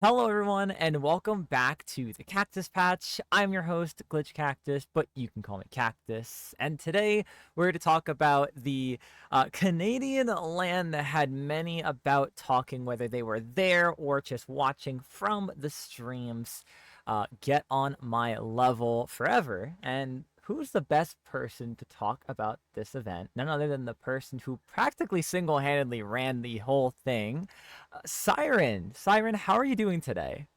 Hello, everyone, and welcome back to the Cactus Patch. I'm your host, Glitch Cactus, but you can call me Cactus. And today we're to talk about the Canadian land that had many about talking, whether they were there or just watching from the streams. Get on my level forever. And who's the best person to talk about this event? None other than the person who practically single handedly ran the whole thing. Cyren, how are you doing today?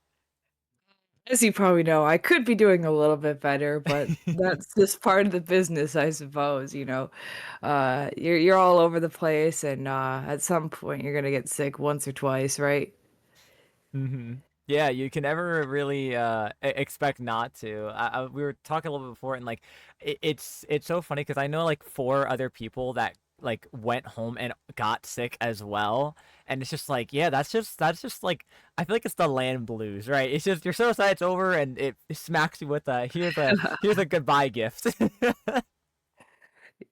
As you probably know, I could be doing a little bit better, but that's just part of the business, I suppose, you know. You're all over the place and at some point you're gonna get sick once or twice, right? hmm Yeah, you can never really expect not to. We were talking a little bit before, and like it's so funny because I know like four other people that like went home and got sick as well, and it's just like yeah, that's just like I feel like it's the land blues, right? It's just you're so sad it's over, and it smacks you with a here's a goodbye gift.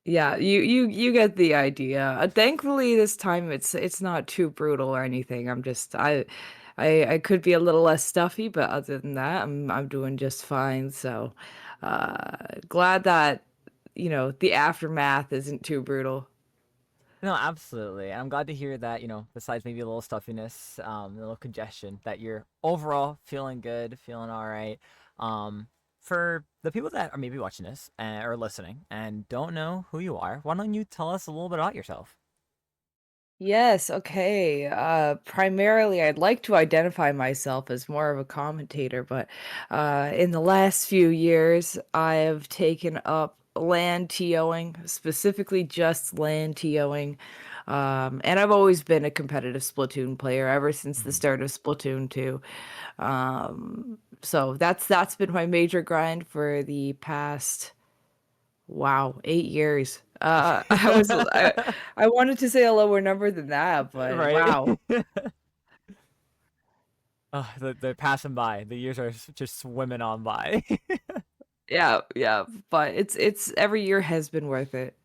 Yeah, you get the idea. Thankfully this time it's not too brutal or anything. I could be a little less stuffy, but other than that, I'm doing just fine. So, glad that, the aftermath isn't too brutal. No, absolutely. And I'm glad to hear that, besides maybe a little stuffiness, a little congestion, that you're overall feeling good, feeling all right. For the people that are maybe watching this or listening and don't know who you are, why don't you tell us a little bit about yourself? Yes, okay. Primarily, I'd like to identify myself as more of a commentator, but in the last few years, I have taken up land TOing, specifically just land TOing. And I've always been a competitive Splatoon player ever since the Mhm. start of Splatoon 2. So that's been my major grind for the past. Wow, 8 years. I wanted to say a lower number than that, but Right? wow. They're passing by. The years are just swimming on by. Yeah, yeah, but it's every year has been worth it.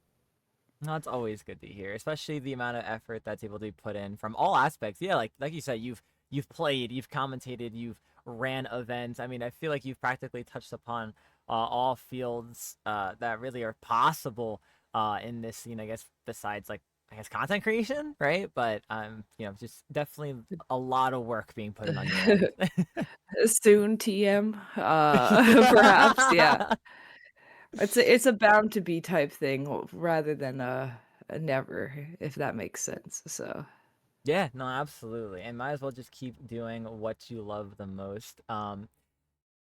No, it's always good to hear, especially the amount of effort that's able to be put in from all aspects. Yeah, like you said, you've played, you've commentated, you've ran events. I mean, I feel like you've practically touched upon all fields that really are possible in this scene. I guess besides like I guess content creation, right? But just definitely a lot of work being put in on your end. Soon TM, perhaps, yeah. It's a bound to be type thing rather than a never, if that makes sense, so. Yeah, no, absolutely, and might as well just keep doing what you love the most.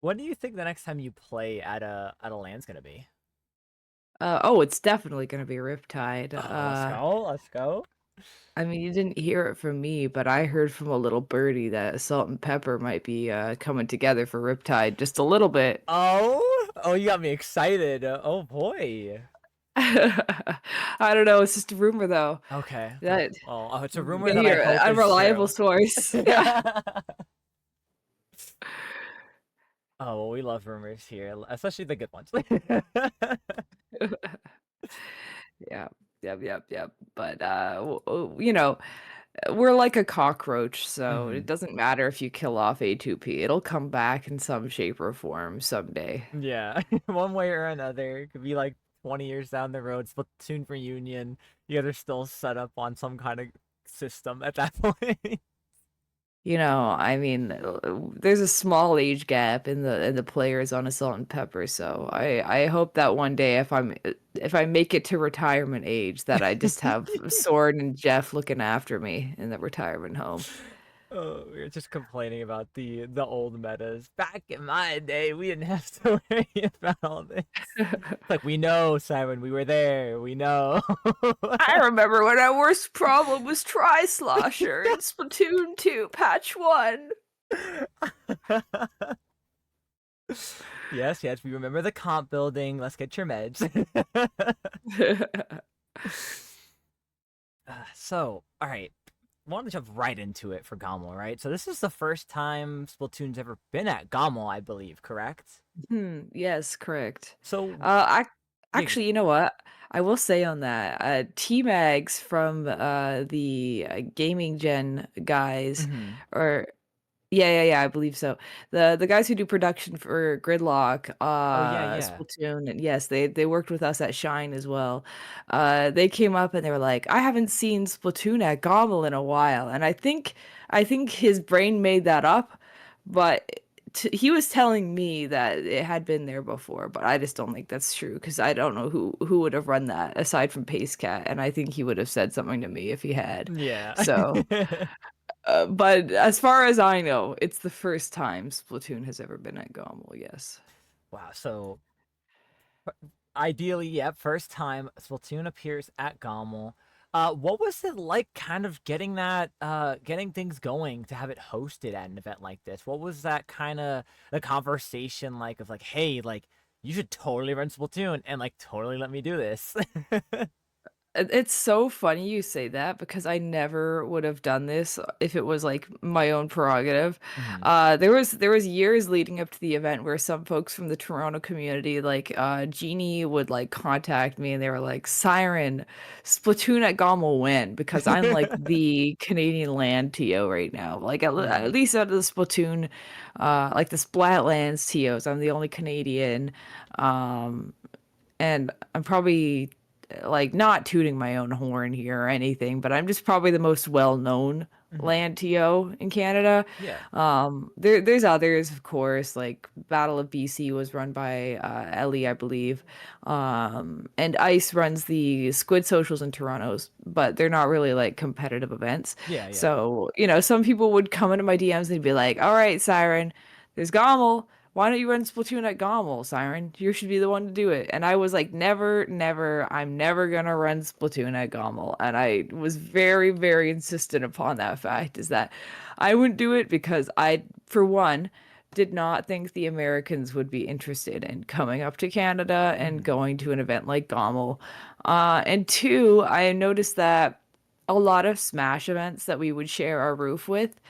What do you think the next time you play at a land's gonna be? Oh, it's definitely gonna be Riptide. Oh, let's go, let's go. I mean, you didn't hear it from me, but I heard from a little birdie that Salt and Pepper might be, coming together for Riptide just a little bit. Oh, you got me excited. Oh boy. I don't know, it's just a rumor though. Okay. That Oh, it's a rumor that maybe I you're hope an is unreliable true. source. Yeah. Oh, well, we love rumors here, especially the good ones. Yeah. Yep, yep, yep. But, we're like a cockroach, so it hmm doesn't matter if you kill off A2P, it'll come back in some shape or form someday. Yeah, one way or another. It could be like 20 years down the road, Splatoon reunion. You guys are still set up on some kind of system at that point. I mean, there's a small age gap in the players on Assault and Pepper, so I hope that one day if I make it to retirement age, that I just have Sword and Jeff looking after me in the retirement home. Oh, we were just complaining about the old metas. Back in my day, we didn't have to worry about all this. It's like we know, Simon, we were there. We know. I remember when our worst problem was Tri-Slosher in Splatoon 2, patch 1. Yes, yes, we remember the comp building. Let's get your meds. So, all right. Want to jump right into it for GOML, right? So this is the first time Splatoon's ever been at GOML, I believe, correct? Yes, correct. So, I yeah, actually, you know what? I will say on that, T-Mags from the Gaming Gen guys, mhm. or Yeah, I believe so. The guys who do production for Gridlock, Oh yeah, yeah. Splatoon, and yes, they worked with us at Shine as well. They came up and they were like, I haven't seen Splatoon at GOML in a while, and I think his brain made that up, but he was telling me that it had been there before, but I just don't think that's true because I don't know who would have run that aside from Pace Cat, and I think he would have said something to me if he had. Yeah. So. But as far as I know, it's the first time Splatoon has ever been at GOML, yes. Wow. So ideally, yeah, first time Splatoon appears at GOML. What was it like kind of getting getting things going to have it hosted at an event like this? What was that kind of the conversation like of like, hey, like you should totally run Splatoon and like totally let me do this? It's so funny you say that because I never would have done this if it was like my own prerogative. Hmm. There was years leading up to the event where some folks from the Toronto community, like Jeannie, would like contact me and they were like, "Cyren, Splatoon at GOM will win," because I'm like the Canadian land TO right now. Like at Hmm. least out of the Splatoon, like the Splatlands TOs, I'm the only Canadian. Um, and I'm probably like not tooting my own horn here or anything, but I'm just probably the most well-known Hmm. land TO in Canada. Yeah. There's others, of course, like Battle of BC was run by Ellie, I believe. And Ice runs the Squid Socials in Toronto's, but they're not really like competitive events. Yeah. Yeah. So, some people would come into my DMs and be like, "All right, Siren, there's GOML. Why don't you run Splatoon at GOML, Siren? You should be the one to do it." And I was like, never, never, I'm never gonna run Splatoon at GOML. And I was very, very insistent upon that fact is that I wouldn't do it because I, for one, did not think the Americans would be interested in coming up to Canada and Hmm. going to an event like GOML. And two, I noticed that a lot of Smash events that we would share our roof with,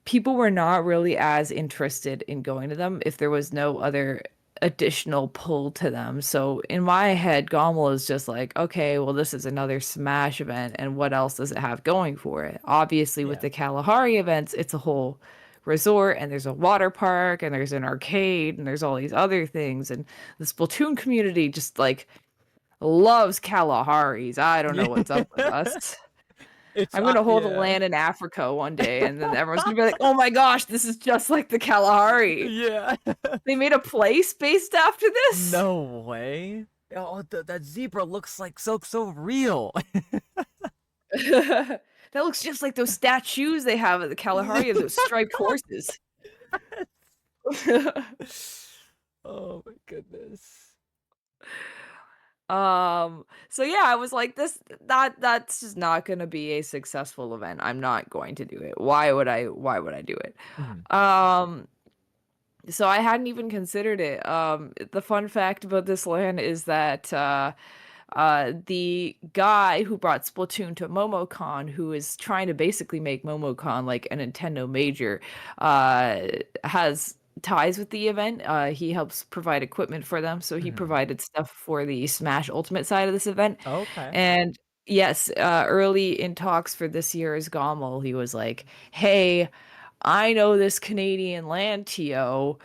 people were not really as interested in going to them if there was no other additional pull to them. So in my head, GOML is just like, okay, well, this is another Smash event, and what else does it have going for it? Obviously, with Yeah. the Kalahari events, it's a whole resort, and there's a water park, and there's an arcade, and there's all these other things. And the Splatoon community just like loves Kalaharis. I don't Yeah. know what's up with us. It's I'm gonna hold a yeah. land in Africa one day, and then everyone's gonna be like, "Oh my gosh, this is just like the Kalahari. Yeah. They made a place based after this." No way. Oh, that zebra looks like so real. That looks just like those statues they have at the Kalahari of those striped horses. Oh my goodness. So yeah, I was like, that's just not gonna be a successful event. I'm not going to do it. Why would I do it? Mhm. Um, so I hadn't even considered it. The fun fact about this land is that the guy who brought Splatoon to MomoCon, who is trying to basically make MomoCon like a Nintendo major, uh, has ties with the event. He helps provide equipment for them, so he Mhm. provided stuff for the Smash Ultimate side of this event. Okay. And yes, early in talks for this year's GOML, he was like, "Hey, I know this Canadian land TO.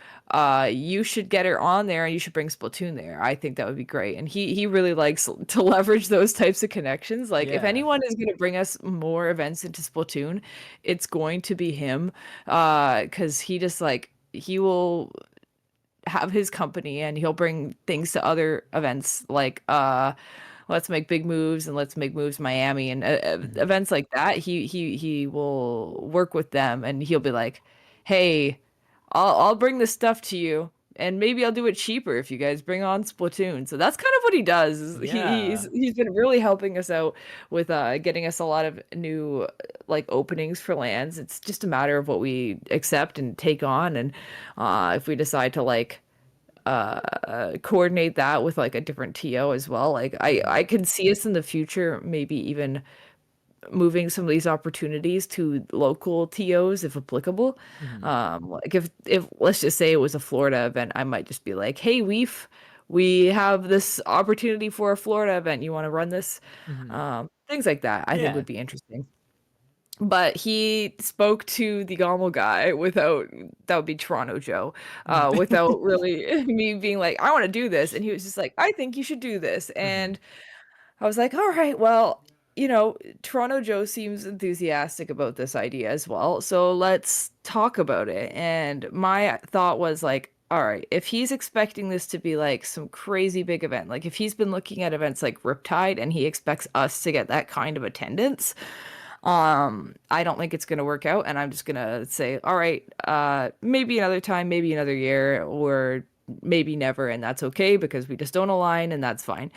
You should get her on there and you should bring Splatoon there. I think that would be great." And he really likes to leverage those types of connections. Like if Yeah. anyone is going to bring us more events into Splatoon, it's going to be him. Because he just like he will have his company and he'll bring things to other events like Let's Make Big Moves and Let's Make Moves Miami and Mhm. events like that. He will work with them and he'll be like, "Hey, I'll bring this stuff to you and maybe I'll do it cheaper if you guys bring on Splatoon." So that's kind of what he does. Yeah. He's been really helping us out with getting us a lot of new like openings for lands. It's just a matter of what we accept and take on, and if we decide to like coordinate that with like a different TO as well. Like I Mhm. can see us in the future maybe even moving some of these opportunities to local TOs if applicable. Mhm. Like if let's just say it was a Florida event, I might just be like, "Hey, we have this opportunity for a Florida event. You want to run this?" Mhm. Things like that I think Yeah. would be interesting. but he spoke to the GOML guy without that would be Toronto Joe, Mhm. without really me being like, I want to do this, and he was just like, I think you should do this, Mhm. and I was like, all right, well, you know, Toronto Joe seems enthusiastic about this idea as well. So let's talk about it. And my thought was like, all right, if he's expecting this to be like some crazy big event, like if he's been looking at events like Riptide and he expects us to get that kind of attendance, I don't think it's going to work out. And I'm just going to say, all right, maybe another time, maybe another year, or maybe never. And that's okay because we just don't align and that's fine.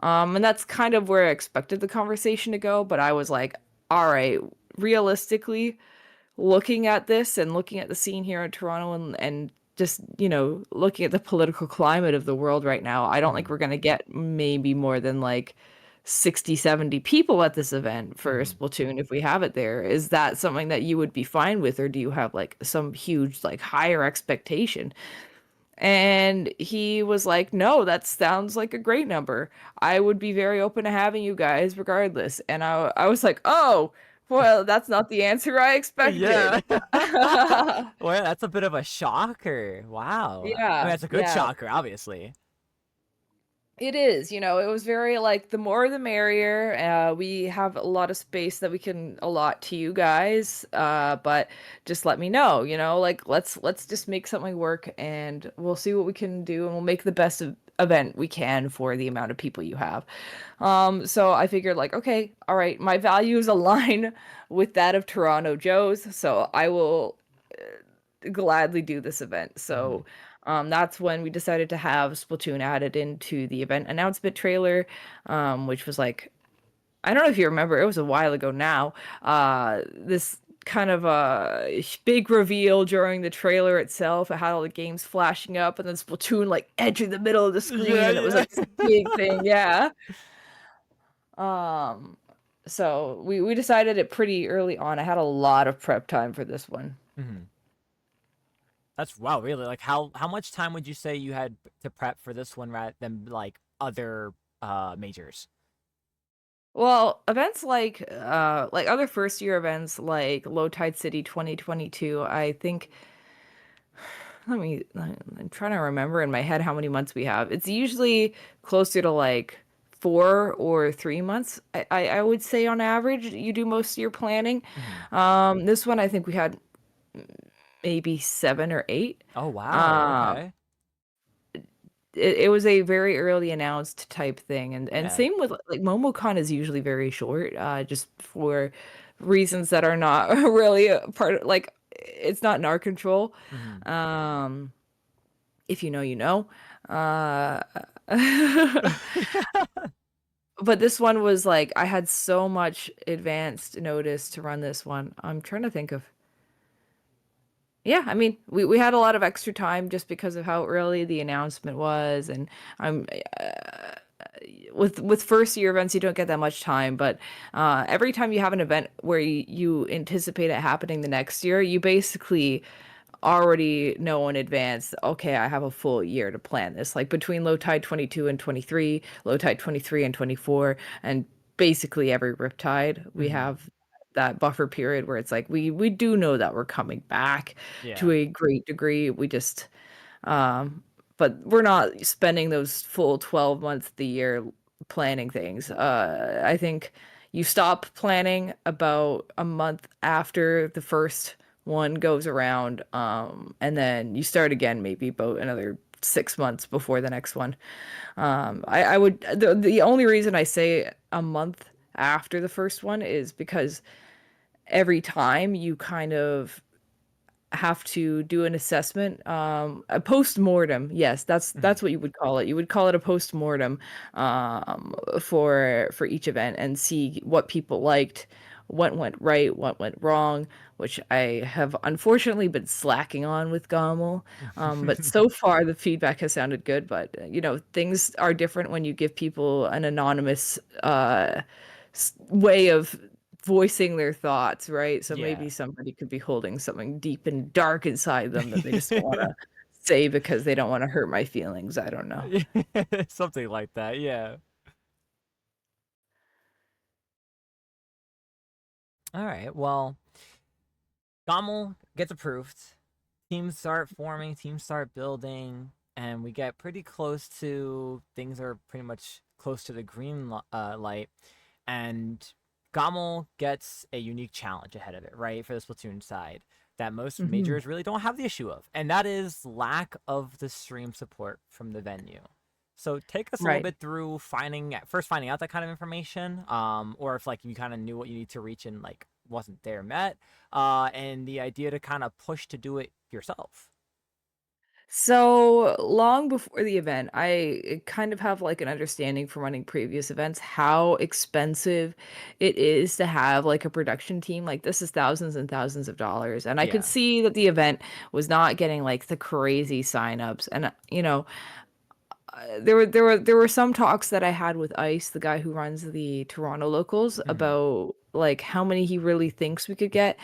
And that's kind of where I expected the conversation to go. But I was like, all right, realistically, looking at this and looking at the scene here in Toronto and just, you know, looking at the political climate of the world right now, I don't think Mhm. we're going to get maybe more than like 60, 70 people at this event for Mhm. Splatoon if we have it there. Is that something that you would be fine with, or do you have like some huge, like higher expectation? And he was like, no, that sounds like a great number. I would be very open to having you guys regardless. And I was like, oh, well, that's not the answer I Yeah. expected. Well, that's a bit of a shocker. Wow. I mean, Yeah, that's a good yeah. shocker, obviously. It is, you know, it was very like the more the merrier. We have a lot of space that we can allot to you guys. But just let me know, you know, like let's just make something work and we'll see what we can do and we'll make the best of event we can for the amount of people you have. So I figured like, okay, all right, my values align with that of Toronto Joe's, so I will gladly do this event. Mhm. So that's when we decided to have Splatoon added into the event announcement trailer, which was like, I don't know if you remember, it was a while ago now. This kind of a big reveal during the trailer itself. It had all the games flashing up, and then Splatoon like edging the middle of the screen, Yeah, and it was yeah. like this big thing. Yeah. Um, so we decided it pretty early on. I had a lot of prep time for this one. Mhm. That's wow, really? Like how much time would you say you had to prep for this one rather than like other majors? Well, events like other first year events like Low Tide City 2022, I think I'm trying to remember in my head how many months we have. It's usually closer to like 4 or 3 months. I would say on average you do most of your planning. Mhm. This one I think we had maybe 7 or 8. Oh, wow. Um, Okay. it was a very early announced type thing, and Yeah. same with like MomoCon is usually very short, just for reasons that are not really a part of, like it's not in our control. Mhm. Um, if you know, you know. Uh, but this one was like I had so much advanced notice to run this one. I'm trying to think of. Yeah, I mean, we had a lot of extra time just because of how early the announcement was, and I'm with first year events you don't get that much time, but every time you have an event where you anticipate it happening the next year, you basically already know in advance, okay, I have a full year to plan this. Like between low tide 22 and 23, low tide 23 and 24, and basically every riptide, we Mhm. have that buffer period where it's like we do know that we're coming back to Yeah. a great degree. We just um, but we're not spending those full 12 months of the year planning things. I think you stop planning about a month after the first one goes around, and then you start again maybe about another 6 months before the next one. I would the only reason I say a month after the first one is because every time you kind of have to do an assessment, a post-mortem. Yes, Mhm. that's what you would call it. You would call it a post-mortem, for each event and see what people liked, what went right, what went wrong, which I have unfortunately been slacking on with GOML. But so far the feedback has sounded good. But you know, things are different when you give people an anonymous way of voicing their thoughts, right? So Yeah. maybe somebody could be holding something deep and dark inside them that they just don't want to say because they don't want to hurt my feelings. I don't know. Something like that. Yeah. All right. Well, GOML gets approved. Teams start forming, teams start building, and we get pretty close to things are pretty much close to the green light. And GOML gets a unique challenge ahead of it, right, for the Splatoon side that most Mhm. majors really don't have the issue of, and that is lack of the stream support from the venue. So take us a little Right. bit through finding out that kind of information, or if like you kind of knew what you need to reach and like wasn't there met, and the idea to kind of push to do it yourself. So long before the event, I kind of have like an understanding from running previous events how expensive it is to have like a production team. Like this is thousands and thousands of dollars. And I could Yeah. see that the event was not getting like the crazy signups. And there were some talks that I had with Ice, the guy who runs the Toronto locals, Hmm. about like how many he really thinks we could get.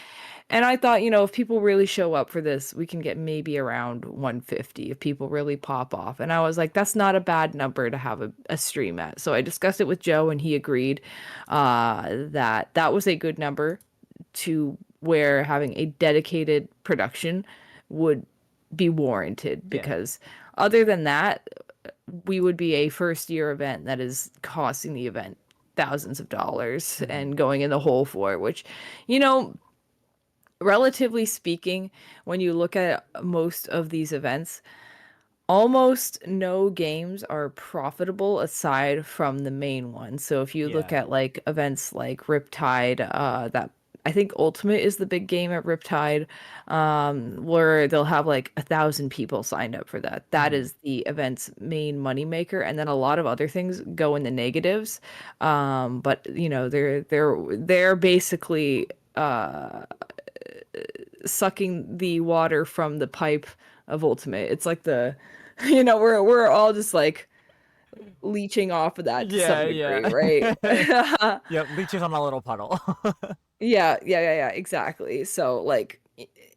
And I thought, if people really show up for this, we can get maybe around 150 if people really pop off. And I was like, that's not a bad number to have a stream at. So I discussed it with Joe, and he agreed that that was a good number to where having a dedicated production would be warranted. Yeah. Because other than that, we would be a first year event that is costing the event thousands of dollars Hmm. and going in the hole for it, which, you know, relatively speaking, when you look at most of these events, almost no games are profitable aside from the main one. So if you look Yeah. at like events like Riptide, that I think Ultimate is the big game at Riptide, where they'll have like 1,000 people signed up for that. That Hmm. is the event's main moneymaker, and then a lot of other things go in the negatives. But they're basically sucking the water from the pipe of Ultimate. It's like we're all just like leeching off of that to some Yeah, degree, yeah. right? Yep, leeches on a little puddle. Yeah, exactly. So like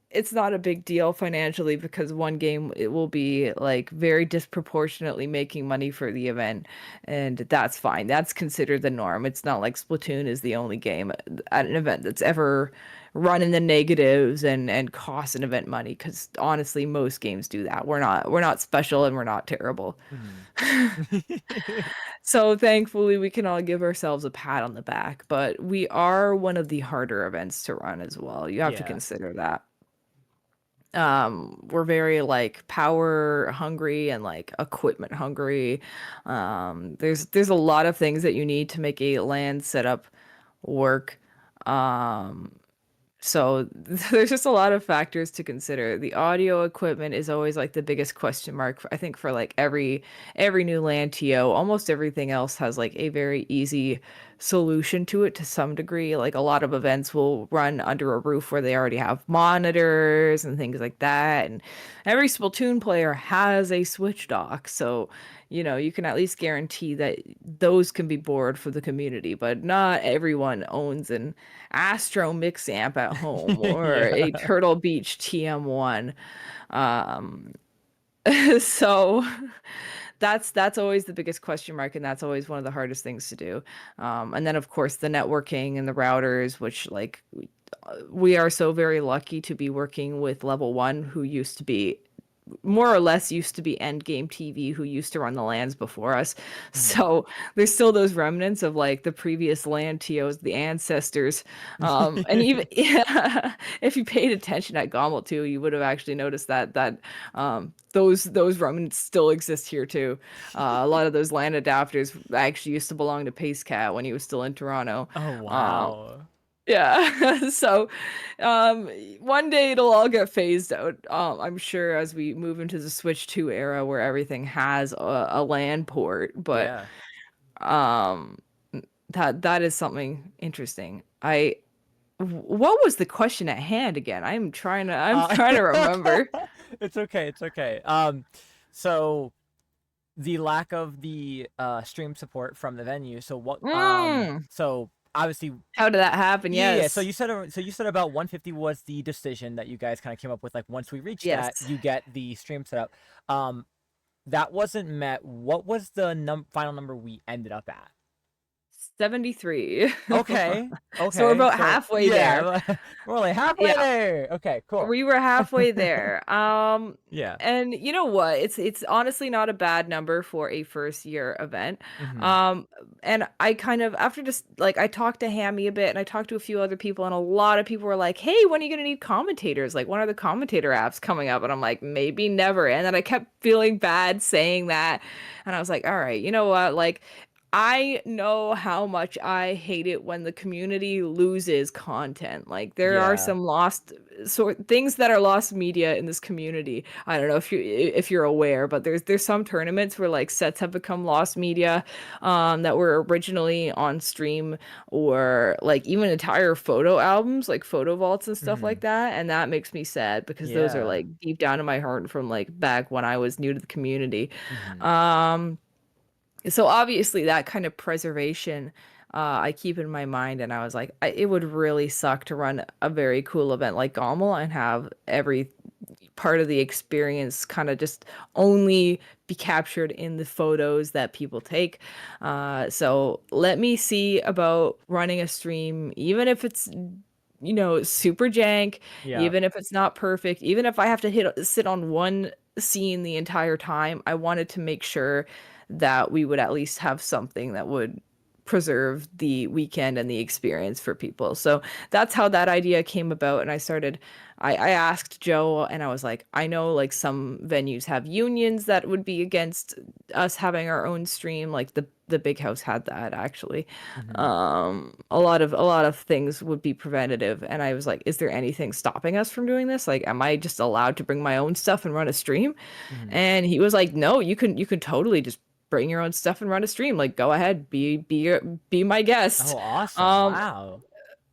it's not a big deal financially because one game it will be like very disproportionately making money for the event, and that's fine. That's considered the norm. It's not like Splatoon is the only game at an event that's ever run in the negatives and cost an event money, because honestly most games do that. We're not special and we're not terrible. Mhm. So thankfully, we can all give ourselves a pat on the back, but we are one of the harder events to run as well. You have to Yeah. consider that. We're very like power hungry and like equipment hungry. There's a lot of things that you need to make a land setup work. Um, so there's just a lot of factors to consider. The audio equipment is always like the biggest question mark, I think, for like every new land TO. Almost everything else has like a very easy solution to it to some degree. Like a lot of events will run under a roof where they already have monitors and things like that. And every Splatoon player has a Switch dock. So, you can at least guarantee that those can be bored for the community, but not everyone owns an Astro Mix amp at home or a Yeah. Turtle Beach TM1. Um, so that's always the biggest question mark, and that's always one of the hardest things to do. And then of course the networking and the routers, which like we are so very lucky to be working with Level One, who used to be more or less used to be Endgame TV, who used to run the lands before us. Mhm. So there's still those remnants of like the previous land TOs, the ancestors. And even yeah, if you paid attention at GOML too, you would have actually noticed those remnants still exist here too. A lot of those land adapters actually used to belong to Pace Cat when he was still in Toronto. Oh, Um, wow. yeah. So, um, one day it'll all get phased out. I'm sure as we move into the Switch 2 era where everything has a LAN port, but Yeah. um, that is something interesting. What was the question at hand again? I'm Uh, trying to remember. it's okay. It's okay. So the lack of the stream support from the venue. So what? Mm, So obviously, how did that happen? yeah. So Yes. you said about 150 was the decision that you guys kind of came up with. Like once we reach that, Yes. you get the stream set up. Um, that wasn't met. What was the final number we ended up at? 73. Okay. So we're Okay. about So halfway there. yeah, we're only halfway Yeah. there. Okay. Cool. We were halfway there. Yeah. And you know what? It's honestly not a bad number for a first year event. Hmm. Um, and I kind of after just like I talked to Hammy a bit and I talked to a few other people and a lot of people were like, "Hey, when are you gonna need commentators? Like, when are the commentator apps coming up?" And I'm like, "Maybe never." And then I kept feeling bad saying that, and I was like, "All right, you know what? Like, I know how much I hate it when the community loses content. Like there are Yeah. some lost sort things that are lost media in this community. I don't know if you're aware, but there's some tournaments where like sets have become lost media that were originally on stream, or like even entire photo albums, like photo vaults and stuff like Hmm. that. And that makes me sad because those are Yeah. like deep down in my heart from like back when I was new to the community. Hmm. Um so obviously that kind of preservation I keep in my mind, and I was like, it would really suck to run a very cool event like GOML and have every part of the experience kind of just only be captured in the photos that people take. So let me see about running a stream, even if it's super jank, Yeah. even if it's not perfect, even if I have to sit on one scene the entire time. I wanted to make sure that we would at least have something that would preserve the weekend and the experience for people. So that's how that idea came about. And I asked Joe and I was like, I know like some venues have unions that would be against us having our own stream. Like the big house had that actually. Hmm. A lot of things would be preventative. And I was like, is there anything stopping us from doing this? Like, am I just allowed to bring my own stuff and run a stream? Hmm. And he was like, no, you can totally just bring your own stuff and run a stream. Like, go ahead, be my guest. Oh, awesome. Um, Wow.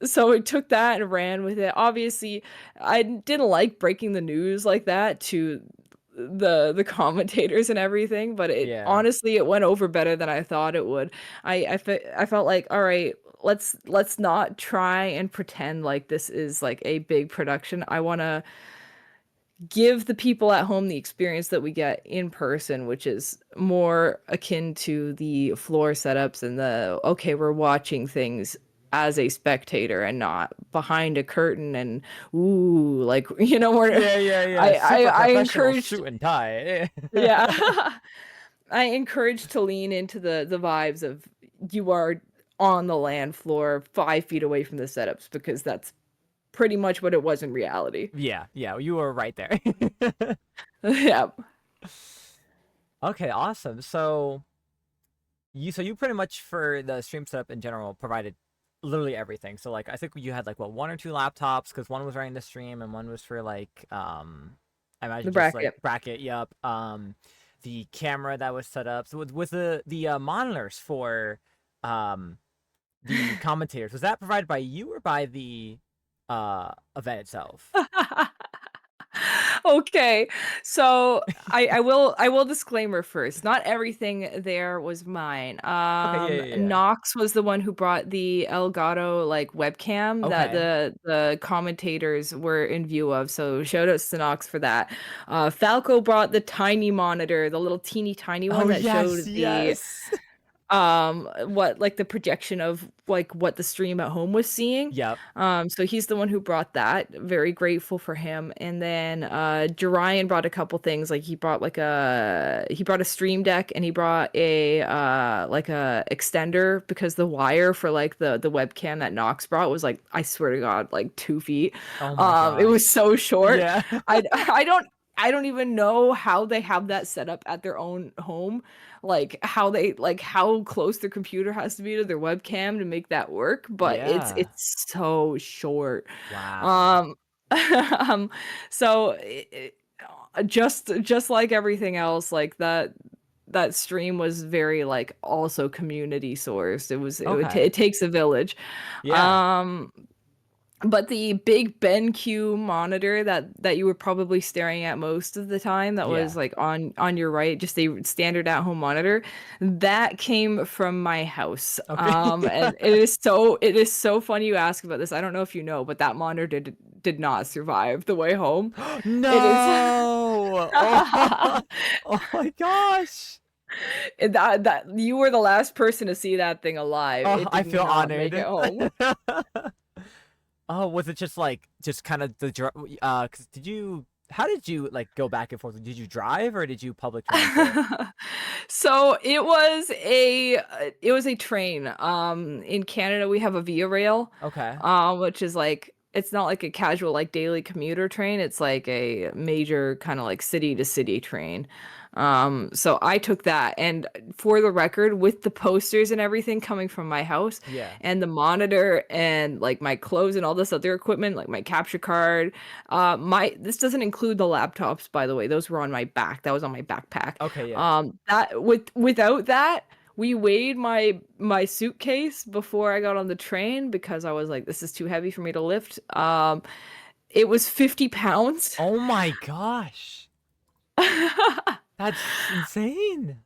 so we took that and ran with it. Obviously, I didn't like breaking the news like that to the commentators and everything, but it Yeah. honestly it went over better than I thought it would. I felt like, all right, let's not try and pretend like this is like a big production. I want to give the people at home the experience that we get in person, which is more akin to the floor setups and the okay, we're watching things as a spectator and not behind a curtain and ooh, like we're Yeah. Yeah. Yeah. I I, Super I professional encouraged suit and tie. yeah. I encourage to lean into the vibes of you are on the land floor 5 feet away from the setups because that's pretty much what it was in reality. Yeah. Yeah. You were right there. Yeah. Okay. Awesome. So you pretty much for the stream setup in general provided literally everything. So like I think you had like what one or two laptops because one was running the stream and one was for like I The imagine just like bracket. bracket. Yep. The camera that was set up. So with the monitors for um the commentators, was that provided by you or by the event itself? Okay. So I will disclaimer first. Not everything there was mine. Okay. Yeah. Yeah. Yeah. Knox was the one who brought the Elgato like webcam that Okay. the commentators were in view of. So shout outs to Knox for that. Falco brought the tiny monitor, the little teeny tiny one Oh that yes. showed the Yes. what like the projection of like what the stream at home was seeing. Yep. So he's the one who brought that. Very grateful for him. And then Jarian brought a couple things. Like he brought a stream deck and he brought a like a extender because the wire for like the webcam that Knox brought was like, I swear to God, like 2 feet. Oh my It was gosh. so short. Yeah. I don't even know how they have that set up at their own home, like how close their computer has to be to their webcam to make that work, but Yeah. it's so short. Wow. Um, um, so just like everything else, like that stream was very like also community sourced. Okay. It takes a village. Yeah. Um, but the big BenQ monitor that you were probably staring at most of the time, that was Yeah. like on your right, just a standard at-home monitor, that came from my house. Okay. And it is so funny you ask about this. I don't know if you know, but that monitor did not survive the way home. It is No. Oh. Oh my gosh. And that you were the last person to see that thing alive. Oh, It I did feel not make it honored. home. Oh, was it just like just kind of the 'cause did you how did you like go back and forth? Did you drive or did you public transit? So it was a train. In Canada we have a Via Rail, Okay. which is like it's not like a casual like daily commuter train. It's like a major kind of like city to city train. So I took that, and for the record, with the posters and everything coming from my house, Yeah. and the monitor and like my clothes and all this other equipment, like my capture card, my this doesn't include the laptops, by the way. Those were on my back. That was on my backpack. Okay, yeah. That without that, we weighed my suitcase before I got on the train because I was like, this is too heavy for me to lift. It was 50 pounds. Oh my gosh. That's insane.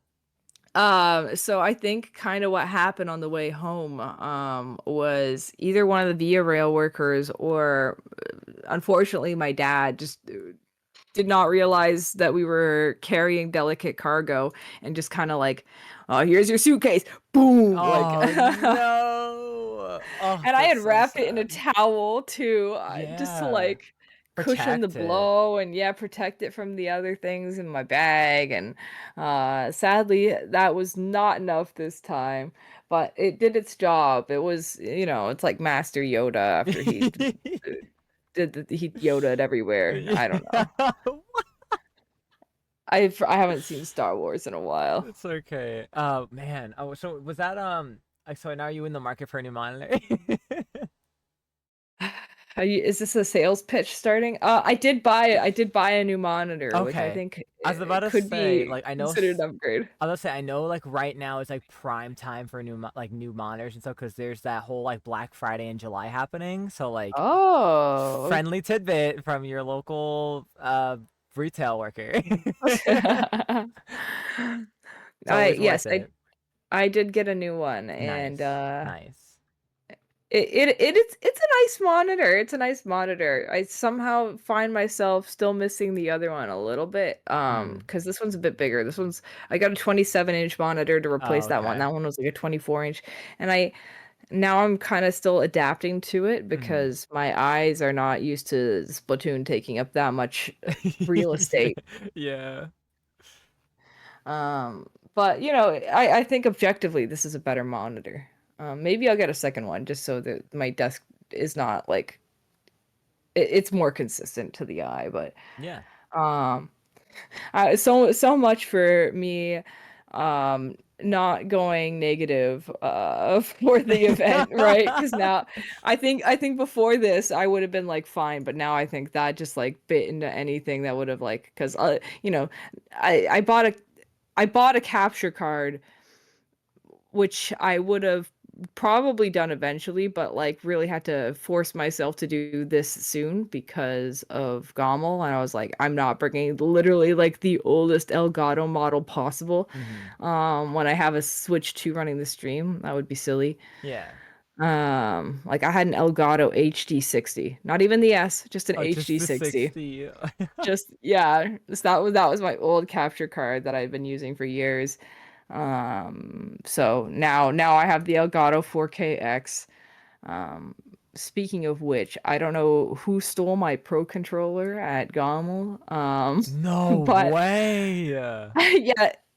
So I think kind of what happened on the way home, was either one of the Via Rail workers or unfortunately my dad just did not realize that we were carrying delicate cargo and just kind of like, oh, here's your suitcase. Boom. Like, Oh no. Oh, and I that's had so wrapped it in a sad. towel too, just to Yeah. like cushion the Protect it. blow and yeah, protect it from the other things in my bag. And sadly, that was not enough this time, but it did its job. It was, it's like Master Yoda after he he Yodaed everywhere. I don't Yeah. know. I haven't seen Star Wars in a while. It's okay. Oh man. Oh, so was that so now are you in the market for a new monitor? Is this a sales pitch starting? I did buy a new monitor, which I Okay. think I was about to could say, be like, considered an upgrade. I was about to say, I know, like, right now is like prime time for new monitors and stuff because there's that whole like Black Friday in July happening. So like, Oh. friendly tidbit from your local retail worker. It's I always yes, worth it. I did get a new one, and Nice, nice. it's a nice monitor. It's a nice monitor. I somehow find myself still missing the other one a little bit. Hmm. Because this one's a bit bigger. This one's I got a 27-inch monitor to Oh, replace that one. okay. That one was like a 24-inch, and now I'm kind of still adapting to it Hmm. because my eyes are not used to Splatoon taking up that much real estate. Yeah. Um, but I think objectively this is a better monitor. Maybe I'll get a second one just so that my desk is not like it's more consistent to the eye. But Yeah. um, so much for me, not going negative for the event, right? Because now I think before this I would have been like fine, but now I think that just like bit into anything that would have like because I bought a capture card, which I would have probably done eventually, but like really had to force myself to do this soon because of GOML. And I was like, I'm not bringing literally like the oldest Elgato model possible. Hmm. When I have a Switch 2 running the stream, that would be silly. Yeah. Like I had an Elgato HD60, not even the S, just an Oh, just the HD60. 60. Just yeah, that was my old capture card that I've been using for years. So now I have the Elgato 4KX. Um, Speaking of which, I don't know who stole my Pro controller at GOML. No But way.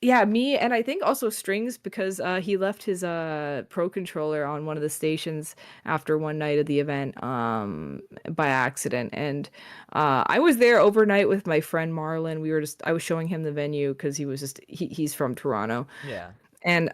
yeah, me, and I think also Strings because he left his Pro controller on one of the stations after one night of the event by accident. And I was there overnight with my friend Marlon. I was showing him the venue because he's from Toronto. Yeah. And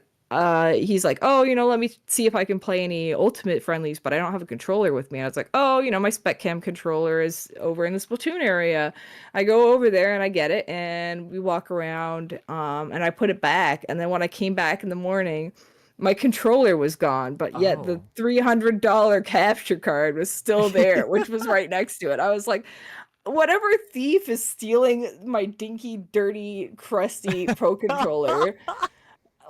he's like, oh, let me see if I can play any ultimate friendlies, but I don't have a controller with me. And I was like, oh, my Spec Cam controller is over in the Splatoon area. I go over there and I get it, and we walk around, and I put it back. And then when I came back in the morning, my controller was gone, but yet the Oh. $300 capture card was still there, which was right next to it. I was like, whatever thief is stealing my dinky, dirty, crusty Pro controller,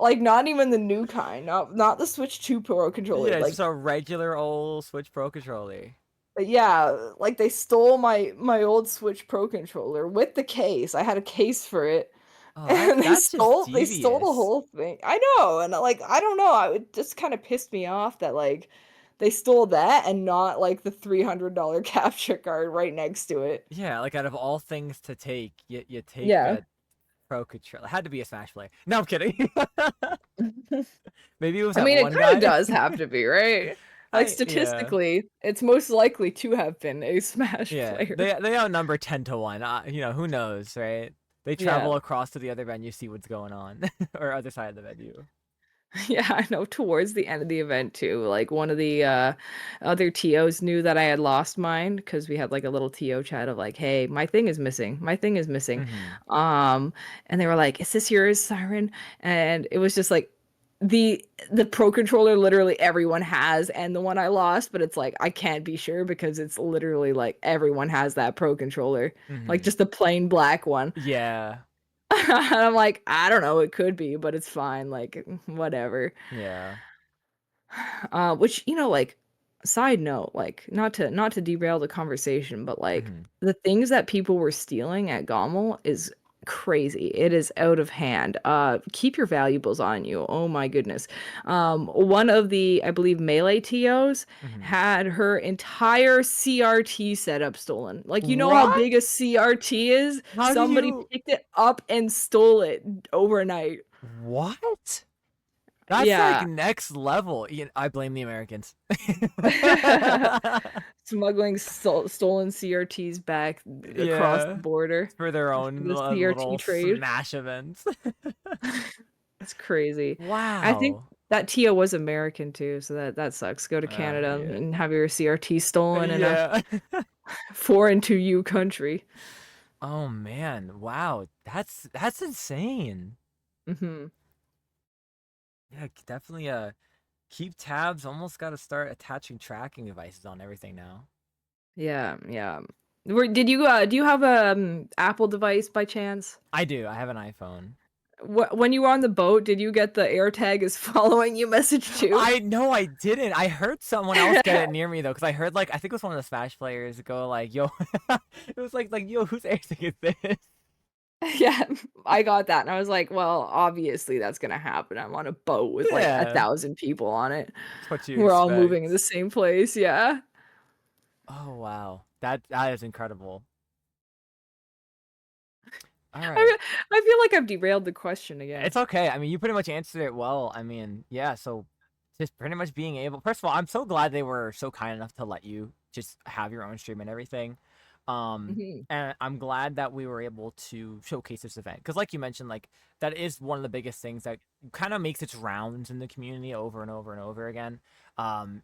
like not even the new kind, not the Switch 2 Pro controller. Yeah, it's just Like a regular old Switch Pro controller. yeah, like they stole my old Switch Pro controller with the case. I had a case for it. Oh, And that's just they stole the devious. whole thing. I know, and, like, I don't know, it just kinda pissed me off that, like, they stole that and not, like, the $300 capture card right next to it. Yeah, like out of all things to take, you take Yeah. a pro controller. It had to be a Smash player. No, I'm kidding. Maybe it was I that mean, it one kinda guy. does have to be, right? Like, Yeah. statistically, it's most likely to have been a Smash Yeah, player. they outnumber 10 to 1. Who knows, right? They Yeah. travel across to the other venue, see what's going on, or other side of the venue. Yeah, I know towards the end of the event too, like, one of the, other TOs knew that I had lost mine because we had, like, a little TO chat of like, "Hey, my thing is missing. My thing is missing." Hmm. And they were like, "Is this yours, Cyren?" And it was just like the Pro Controller literally everyone has, and the one I lost, but it's like, I can't be sure because it's literally like everyone has that Pro Controller, like, Hmm. just the plain black one. Yeah. And I'm like, "I don't know, it could be, but it's fine, like, whatever." Yeah. Which, like, side note, like, not to derail the conversation, but, like, Hmm. the things that people were stealing at GOML is crazy. It is out of hand. Keep your valuables on you. Oh my goodness. One of the, I believe, Melee TOs Hmm. had her entire CRT setup stolen. Like, you know how What? big a CRT is? How do Somebody you? picked it up and stole it overnight. What? That's like Yeah. next level. I blame the Americans. Smuggling stolen CRTs back across the Yeah, border for their for own the CRT little trade. smash events. It's crazy. I think Wow. that Tia was American too, so that sucks. Go to Canada Yeah. and have your CRT stolen in a Yeah. foreign to you country. Oh man. Wow. That's insane. Mhm. Yeah, definitely keep tabs. Almost got to start attaching tracking devices on everything now. Yeah, yeah. Did you do you have a Apple device by chance? I do. I have an iPhone. When you were on the boat, did you get the AirTag is following you message too? I no, I didn't. I heard someone else get it near me though, because I heard like I think it was one of the Smash players go like, "Yo," it was like, "Yo, whose AirTag is this?" Yeah, I got that, and I was like, "Well, obviously that's gonna happen. I'm on a boat with, like, Yeah, 1,000 people on it. that's what you We're all moving in the expect. same place." Yeah. Oh wow, that is incredible. All I right. feel I feel like I've derailed the question again. It's okay. I mean, you pretty much answered it well. I mean, yeah, so just pretty much being able. First of all, I'm so glad they were so kind enough to let you just have your own stream and everything. Mhm. And I'm glad that we were able to showcase this event because, like you mentioned, like that is one of the biggest things that kind of makes its rounds in the community over and over and over again.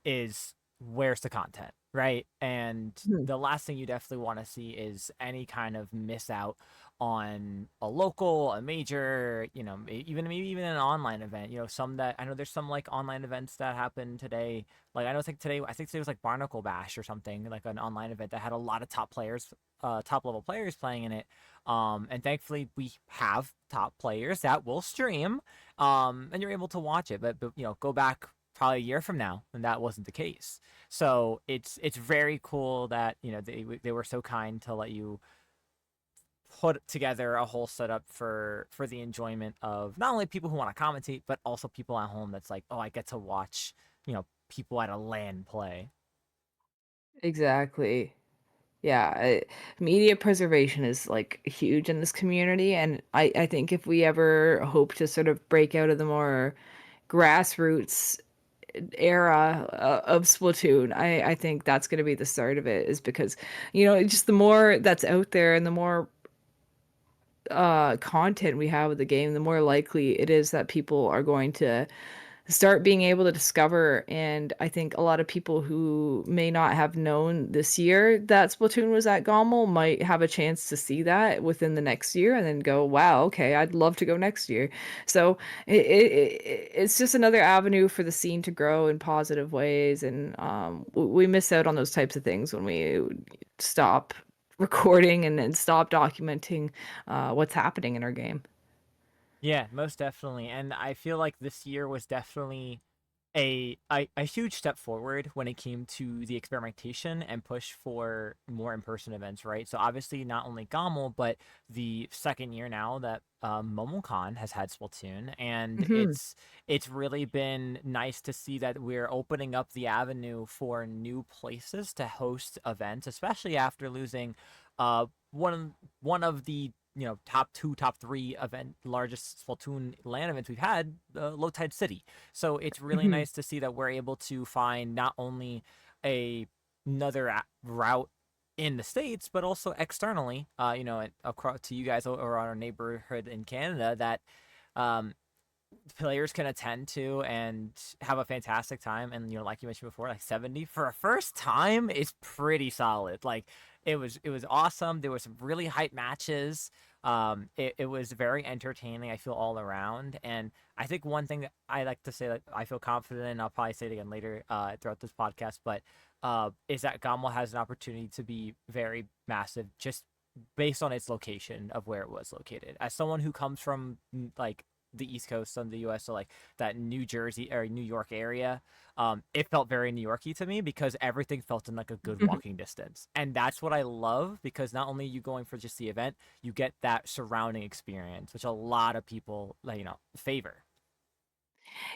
Is where's the content, right? And Mhm. the last thing you definitely want to see is any kind of miss out on a local, a major, even maybe even an online event. Some that I know there's some like online events that happened today. Like I think today was like Barnacle Bash or something, like an online event that had a lot of top players, top level players playing in it. And thankfully we have top players that will stream, and you're able to watch it. But go back probably a year from now, and that wasn't the case. So it's very cool that they were so kind to let you put together a whole setup for the enjoyment of not only people who want to commentate but also people at home that's like, oh, I get to watch people at a LAN play. Exactly. Yeah, media preservation is, like, huge in this community, and I think if we ever hope to sort of break out of the more grassroots era of Splatoon, I think that's gonna be the start of it is because, just the more that's out there and the more content we have with the game, the more likely it is that people are going to start being able to discover. And I think a lot of people who may not have known this year that Splatoon was at GOML might have a chance to see that within the next year and then go, wow, okay, I'd love to go next year. So it's just another avenue for the scene to grow in positive ways. And we miss out on those types of things when we stop recording and stop documenting what's happening in our game. Yeah, most definitely. And I feel like this year was definitely a huge step forward when it came to the experimentation and push for more in-person events, right? So obviously not only GOML, but the second year now that MomoCon has had Splatoon, and Mhm. it's really been nice to see that we're opening up the avenue for new places to host events, especially after losing uh one of the top two, top three event largest Splatoon LAN events we've had, Low Tide City. So it's really Mhm. nice to see that we're able to find not only a another route in the states, but also externally, across to you guys or our neighborhood in Canada that um, players can attend to and have a fantastic time. And like you mentioned before, like 70 for a first time is pretty solid. Like it was awesome. There were some really hype matches. It was very entertaining, I feel, all around. And I think one thing that I like to say that I feel confident in, I'll probably say it again later throughout this podcast, but is that GOML has an opportunity to be very massive just based on its location of where it was located. As someone who comes from like the East Coast of the U.S., so like that New Jersey or New York area, it felt very New Yorky to me because everything felt in like a good Mhm. walking distance, and that's what I love because not only are you going for just the event, you get that surrounding experience, which a lot of people like favor.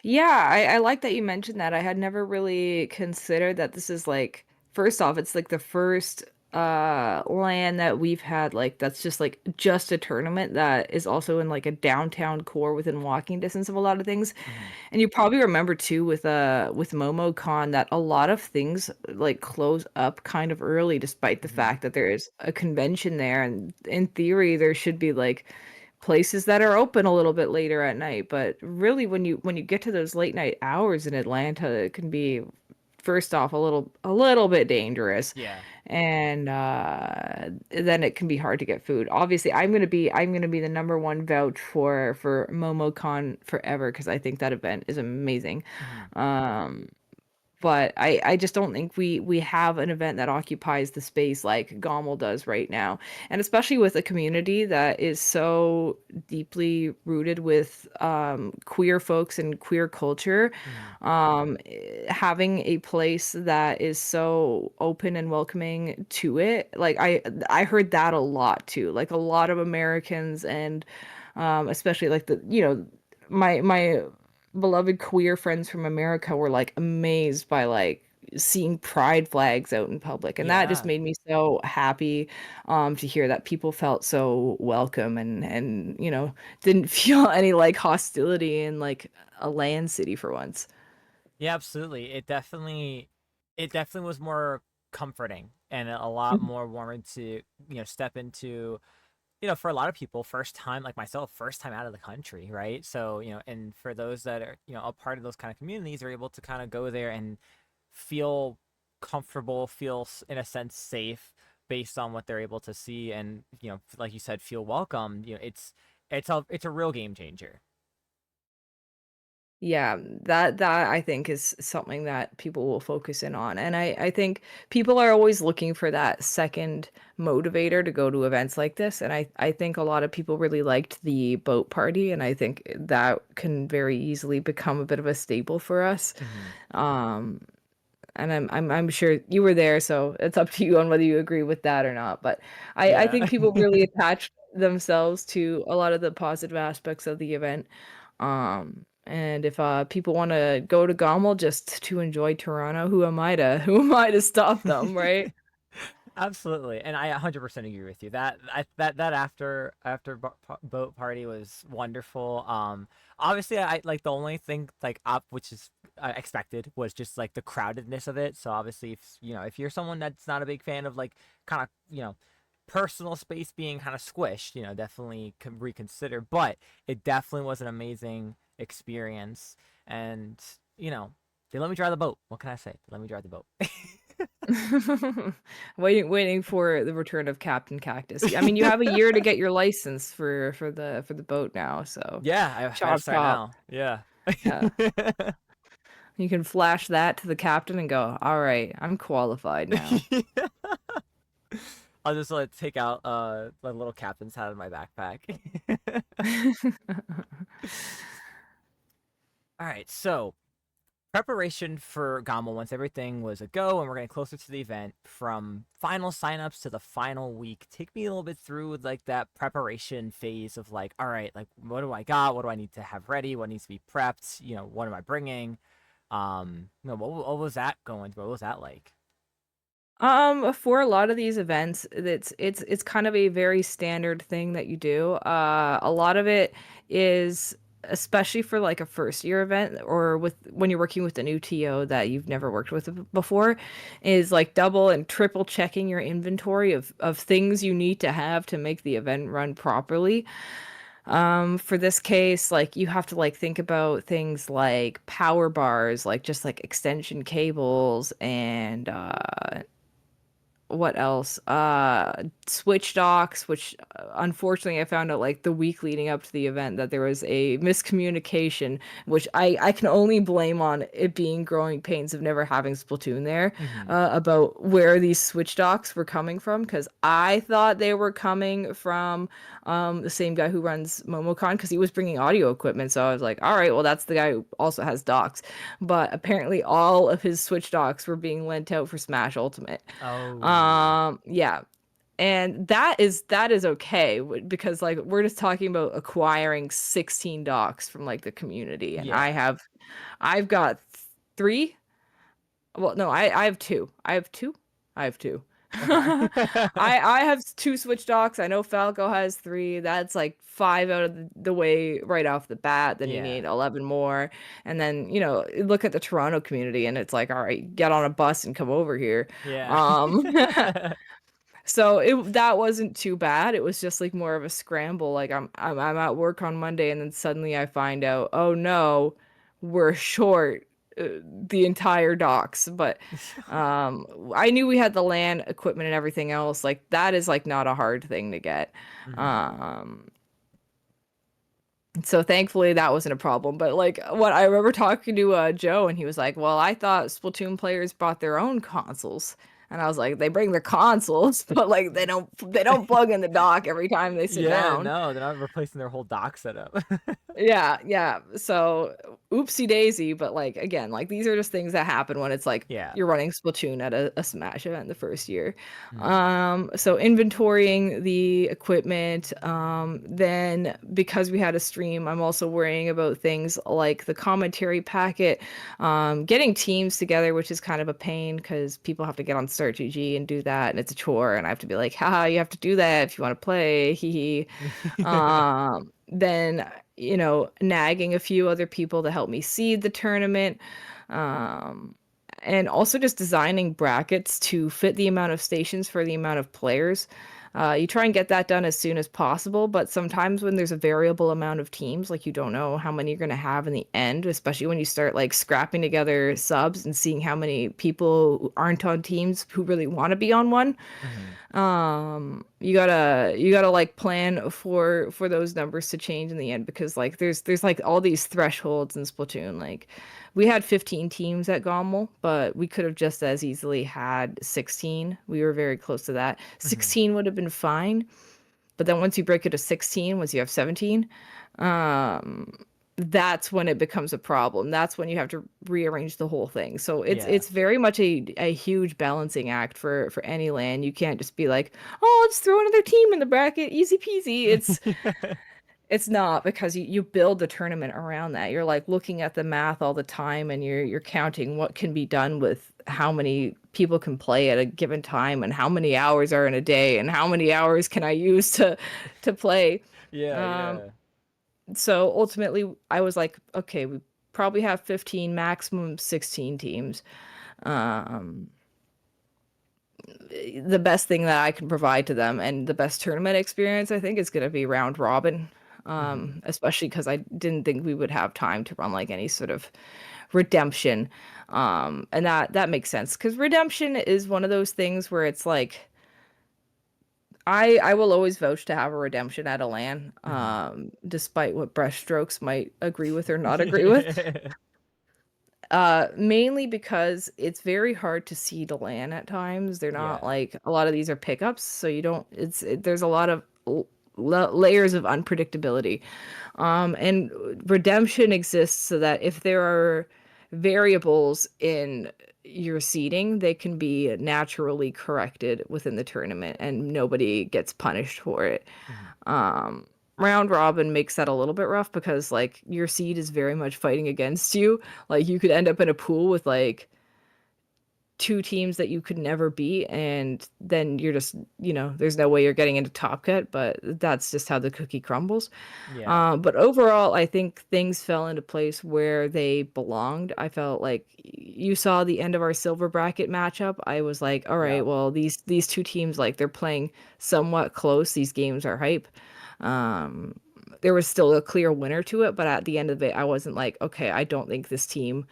Yeah, I like that you mentioned that. I had never really considered that this is like first off, it's like the first LAN that we've had like that's just a tournament that is also in like a downtown core within walking distance of a lot of things. Hmm. And you probably remember too with MomoCon that a lot of things like close up kind of early despite the Hmm. fact that there is a convention there, and in theory there should be like places that are open a little bit later at night. But really when you get to those late night hours in Atlanta, it can be first off a little bit dangerous, Yeah. and then it can be hard to get food. Obviously I'm gonna be the number one vouch for MomoCon forever because I think that event is amazing. Hmm. um but I just don't think we have an event that occupies the space like GOML does right now. And especially with a community that is so deeply rooted with queer folks and queer culture, Hmm. having a place that is so open and welcoming to it. Like I heard that a lot too. Like a lot of Americans and especially like my beloved queer friends from America were like amazed by like seeing pride flags out in public, and that just Yeah. made me so happy to hear that people felt so welcome and didn't feel any like hostility in like a land city for once. Yeah, absolutely. It definitely was more comforting and a lot more warming to step into, for a lot of people, first time like myself, first time out of the country, right? So, and for those that are, a part of those kind of communities, are able to kind of go there and feel comfortable, feel in a sense safe based on what they're able to see, and like you said, feel welcome. It's a real game changer. Yeah, that I think is something that people will focus in on. And I think people are always looking for that second motivator to go to events like this. And I think a lot of people really liked the boat party, and I think that can very easily become a bit of a staple for us. Hmm. Um, and I'm sure you were there, so it's up to you on whether you agree with that or not. But I think Yeah. people really attach themselves to a lot of the positive aspects of the event. And if people want to go to GOML just to enjoy Toronto, who am I to stop them, right? Absolutely, and I 100% agree with you. That boat party was wonderful. Obviously, I like the only thing like up which is expected was just like the crowdedness of it. So obviously, if you're someone that's not a big fan of like kind of personal space being kind of squished, definitely can reconsider. But it definitely was an amazing experience, and they let me drive the boat. What can I say? They let me drive the boat. Waiting for the return of Captain Cactus. I mean, you have a year to get your license for the boat now, so Yeah, I have to chop start chop. now. Yeah. Yeah. You can flash that to the captain and go, "All right, I'm qualified now." I'll just like take out the little captain's hat in my backpack. All right, so preparation for GOML, once everything was a go and we're getting closer to the event, from final signups to the final week, take me a little bit through like that preparation phase of like, all right, like what do I got? What do I need to have ready? What needs to be prepped? What am I bringing? What was that going through? What was that like? For a lot of these events, it's kind of a very standard thing that you do. A lot of it is, especially for like a first year event or with when you're working with a new TO that you've never worked with before, is like double and triple checking your inventory of things you need to have to make the event run properly. For this case, like you have to like think about things like power bars, like just like extension cables and what else? Switch docks, which unfortunately I found out like the week leading up to the event that there was a miscommunication, which I can only blame on it being growing pains of never having Splatoon there, Mm-hmm. about where these switch docks were coming from, because I thought they were coming from the same guy who runs MomoCon, because he was bringing audio equipment. So I was like, all right, well, that's the guy who also has docks. But apparently all of his switch docks were being lent out for Smash Ultimate. Oh, Yeah. And that is okay because like we're just talking about acquiring 16 docs from like the community, and yeah. I've got three. Well, no, I have two. I have two. I have two. Okay. I have two Switch docks. I know Falco has three. That's like five out of the way right off the bat. Then you Yeah. need 11 more. And then, look at the Toronto community and it's like, all right, get on a bus and come over here. Yeah. Um So that wasn't too bad. It was just like more of a scramble. Like I'm at work on Monday and then suddenly I find out, oh no, we're short the entire docks. But I knew we had the LAN equipment and everything else. Like that is like not a hard thing to get. Hmm. Um so thankfully that wasn't a problem. But like what I remember talking to Joe and he was like, "Well, I thought Splatoon players brought their own consoles." And I was like, "They bring their consoles, but like they don't plug in the dock every time they sit Yeah, down." no, they're not replacing their whole dock setup. Yeah, yeah. So oopsie daisy, but like again, like these are just things that happen when it's like Yeah. you're running Splatoon at a Smash event the first year. Hmm. So inventorying the equipment, then because we had a stream, I'm also worrying about things like the commentary packet, getting teams together, which is kind of a pain because people have to get on Start GG and do that, and it's a chore, and I have to be like, haha, you have to do that if you want to play, hee hee. Then, nagging a few other people to help me seed the tournament. Um, and also just designing brackets to fit the amount of stations for the amount of players. You try and get that done as soon as possible, but sometimes when there's a variable amount of teams, like you don't know how many you're going to have in the end, especially when you start like scrapping together subs and seeing how many people aren't on teams who really want to be on one. Hmm. You gotta like plan for those numbers to change in the end because like there's like all these thresholds in Splatoon. Like we had 15 teams at GOML, but we could have just as easily had 16. We were very close to that. Hmm. 16 would have been fine, but then once you break it to 16, once you have 17, um that's when it becomes a problem. That's when you have to rearrange the whole thing. So it's Yeah. it's very much a huge balancing act for any land. You can't just be like, "Oh, let's throw another team in the bracket, easy peasy." It's not because you build the tournament around that. You're like looking at the math all the time and you're counting what can be done with how many people can play at a given time and how many hours are in a day and how many hours can I use to play. Yeah, Um, yeah. so ultimately I was like, okay, we probably have 15, maximum 16 teams. Um, the best thing that I can provide to them and the best tournament experience, I think, is going to be round robin. Hmm. Especially because I didn't think we would have time to run like any sort of redemption. And that makes sense because redemption is one of those things where it's like I will always vouch to have a redemption at a LAN, Hmm. despite what brushstrokes might agree with or not agree with. Mainly because it's very hard to see the LAN at times. They're not Yeah. like a lot of these are pickups, so you don't. There's a lot of layers of unpredictability. And redemption exists so that if there are variables in your seeding, they can be naturally corrected within the tournament and nobody gets punished for it. Mhm. Round robin makes that a little bit rough because like your seed is very much fighting against you. Like you could end up in a pool with like two teams that you could never beat, and then you're just, there's no way you're getting into Top Cut, but that's just how the cookie crumbles. Yeah. But overall, I think things fell into place where they belonged. I felt like you saw the end of our silver bracket matchup. I was like, all Yeah. right, well, these two teams, like they're playing somewhat close. These games are hype. Um, there was still a clear winner to it, but at the end of it, I wasn't like, okay, I don't think this team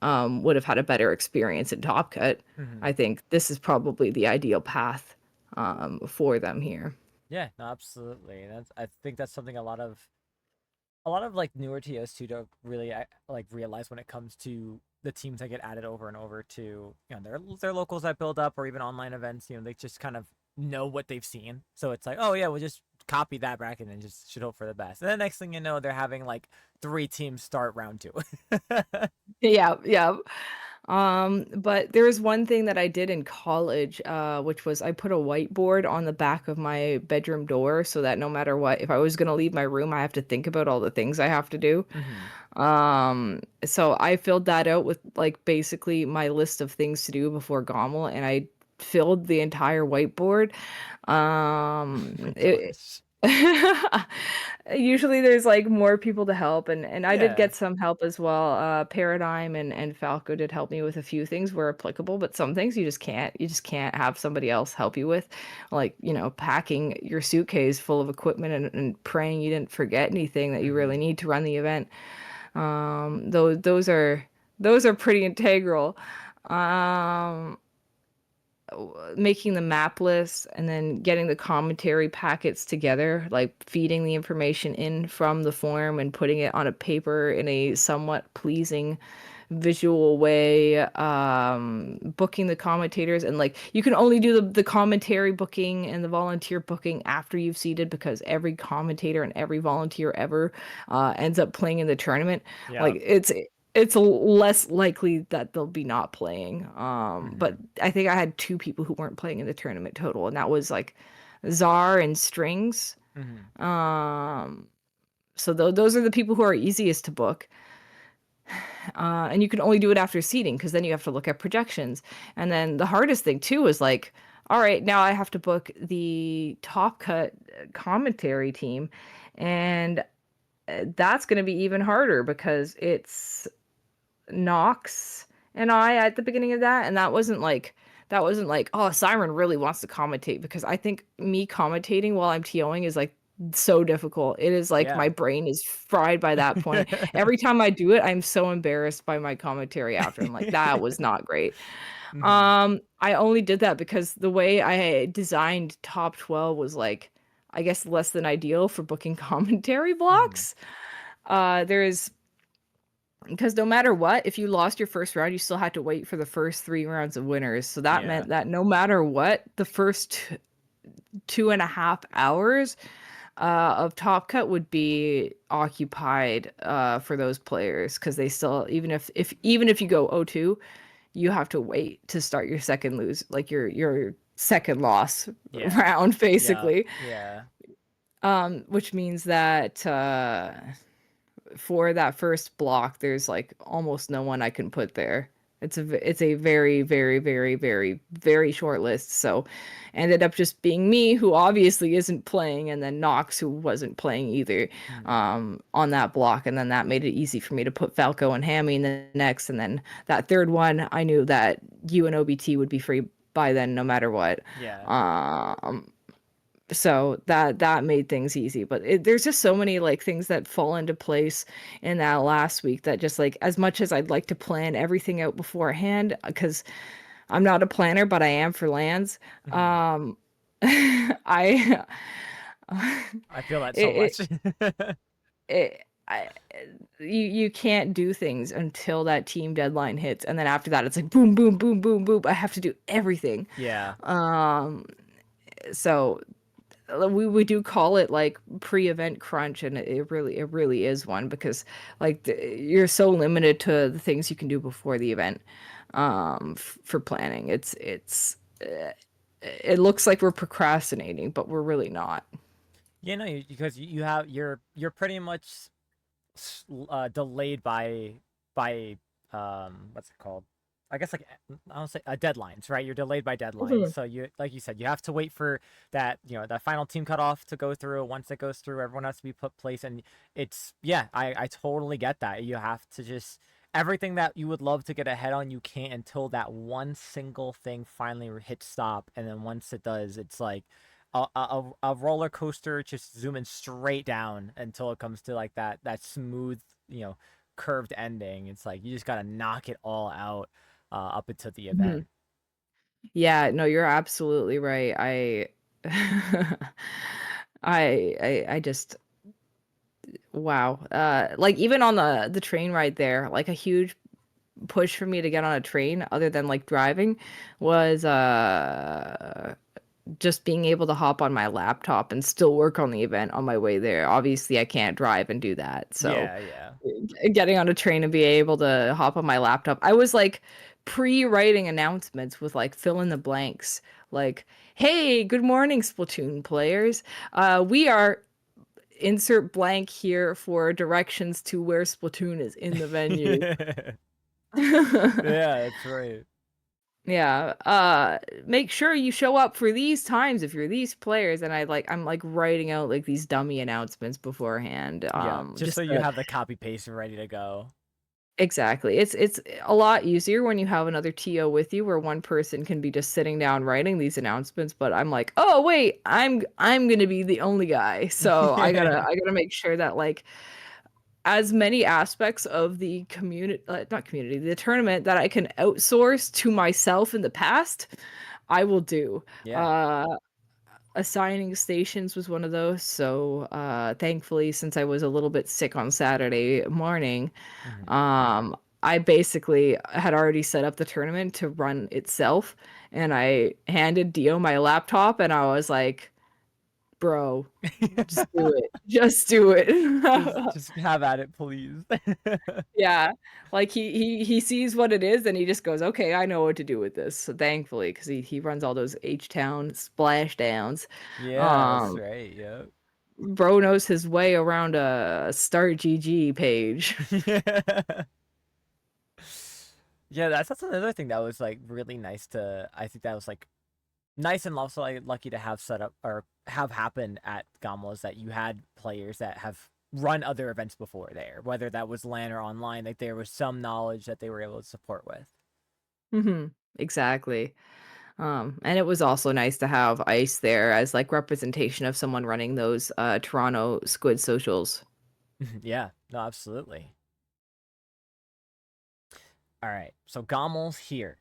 would have had a better experience in Top Cut. Mhm. I think this is probably the ideal path for them here. Yeah, no, absolutely. I think that's something a lot of like newer TOs2 don't really like realize when it comes to the teams that get added over and over to their locals that build up or even online events. They just kind of know what they've seen, so it's like, oh yeah, we'll just copy that bracket and just should hope for the best. And the next thing you know, they're having like 3 teams start round 2. Yeah, yeah. But there is one thing that I did in college, which was I put a whiteboard on the back of my bedroom door so that no matter what, if I was gonna leave my room, I have to think about all the things I have to do. Hmm. So I filled that out with like basically my list of things to do before GOML, and I filled the entire whiteboard. My It, gosh. usually there's like more people to help, and I did Yeah. get some help as well. Paradigm and Falco did help me with a few things where applicable, but some things you just can't have somebody else help you with, like, packing your suitcase full of equipment and praying you didn't forget anything that you really Hmm. need to run the event. Those are pretty integral. Um, Making the map list and then getting the commentary packets together, like feeding the information in from the form and putting it on a paper in a somewhat pleasing visual way, booking the commentators, and like you can only do the commentary booking and the volunteer booking after you've seeded because every commentator and every volunteer ever ends up playing in the tournament. Yeah. Like it's less likely that they'll be not playing. But Hmm. I think I had two people who weren't playing in the tournament total, and that was like Czar and Strings. Hmm. Um, so those are the people who are easiest to book. And you can only do it after seeding because then you have to look at projections. And then the hardest thing too is like, all right, now I have to book the top cut commentary team, and that's going to be even harder because it's Knox and I at the beginning of that, and that wasn't like, oh, Cyren really wants to commentate, because I think me commentating while I'm TOing is like so difficult. It is like Yeah. my brain is fried by that point. Every time I do it, I'm so embarrassed by my commentary after. I'm like, that was not great. Hmm. I only did that because the way I designed top 12 was like, I guess less than ideal for booking commentary Hmm. blocks. There's Because no matter what, if you lost your first round, you still had to wait for the first 3 rounds of winners. So that Yeah. meant that no matter what, the first 2.5 hours of Top Cut would be occupied for those players, because they still, even if you go 0-2, you have to wait to start your second lose, like your second loss Yeah. round, Yeah. basically. Yeah. Which means that for that first block, there's like almost no one I can put there. It's a very, very, very, very, very short list. So ended up just being me, who obviously isn't playing, and then Nox, who wasn't playing either, Hmm. on that block. And then that made it easy for me to put Falco and Hammy in the next. And then that third one, I knew that you and OBT would be free by then, no matter what. Yeah. Um, so that made things easy, but there's just so many like things that fall into place in that last week that just like, as much as I'd like to plan everything out beforehand, because I'm not a planner but I am for lands. Hmm. um I I feel that so it, much. it I, you can't do things until that team deadline hits, and then after that it's like boom boom boom boom boom, I have to do everything. Yeah. um so we do call it like pre-event crunch, and it really is one because like you're so limited to the things you can do before the event for planning. It looks like we're procrastinating, but we're really not. Yeah, no, because you have you're pretty much delayed by what's it called? I guess like I don't say deadlines, right? You're delayed by deadlines, Mhm. so you like you said you have to wait for that that final team cutoff to go through. Once it goes through, everyone has to be put place, and it's yeah, I totally get that. You have to just everything that you would love to get ahead on, you can't until that one single thing finally hits stop, and then once it does, it's like a roller coaster just zooming straight down until it comes to like that smooth curved ending. It's like you just gotta knock it all out up until the Mhm. event. Yeah, no, you're absolutely right. I just wow. Like even on the train ride there, like a huge push for me to get on a train other than like driving was just being able to hop on my laptop and still work on the event on my way there. Obviously, I can't drive and do that. So, Yeah, yeah. getting on a train and be able to hop on my laptop. I was like pre-writing announcements with like fill in the blanks. Like, "Hey, good morning, Splatoon players. We are insert blank here for directions to where Splatoon is in the venue." Yeah, that's right. Yeah, make sure you show up for these times if you're these players, and I'm like writing out like these dummy announcements beforehand. Yeah, just so Just you have the copy paste ready to go. exactly. It's a lot easier when you have another TO with you, where one person can be just sitting down writing these announcements. But I'm like, oh wait, I'm gonna be the only guy, so I gotta make sure that like as many aspects of the community, not community, the tournament that I can outsource to myself in the past, I will do. Yeah. Uh, Assigning stations was one of those. So, thankfully, since I was a little bit sick on Saturday morning, Mhm. um, I basically had already set up the tournament to run itself, and I handed Dio my laptop, and I was like, "Bro, just do it. Just do it." Just have at it, please. Yeah, like he sees what it is and he just goes, "Okay, I know what to do with this." So thankfully, because he runs all those H-Town splash downs, Yeah, that's um, right. Yep. bro knows his way around a Start GG page. Yeah. Yeah, that's another thing that was like really nice to. I think that was like nice and also like lucky to have set up or have happen at GOML is that you had players that have run other events before there, whether that was LAN or online. Like there was some knowledge that they were able to support with. Mhm, exactly. And it was also nice to have Ice there as like representation of someone running those Toronto Squid socials. Yeah, no, absolutely. All right, so GOML's here.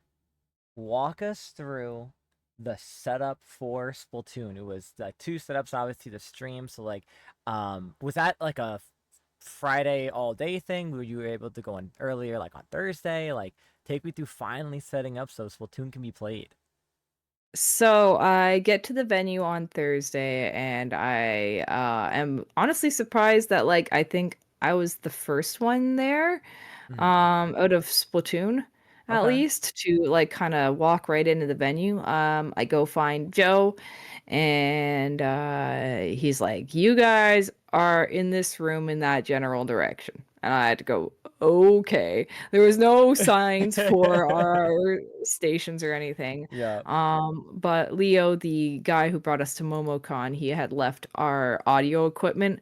Walk us through the setup for Splatoon. It was the two setups, obviously the stream. So like, was that like a Friday all day thing? Were you able to go in earlier, like on Thursday? Like, take me through finally setting up so Splatoon can be played. So I get to the venue on Thursday, and I am honestly surprised that like I think I was the first one there, Mhm. out of Splatoon, at Okay. least, to like kind of walk right into the venue. I go find Joe, and he's like, "You guys are in this room in that general direction," and I had to go, "Okay." There was no signs for our stations or anything. Yeah. But Leo, the guy who brought us to MomoCon, he had left our audio equipment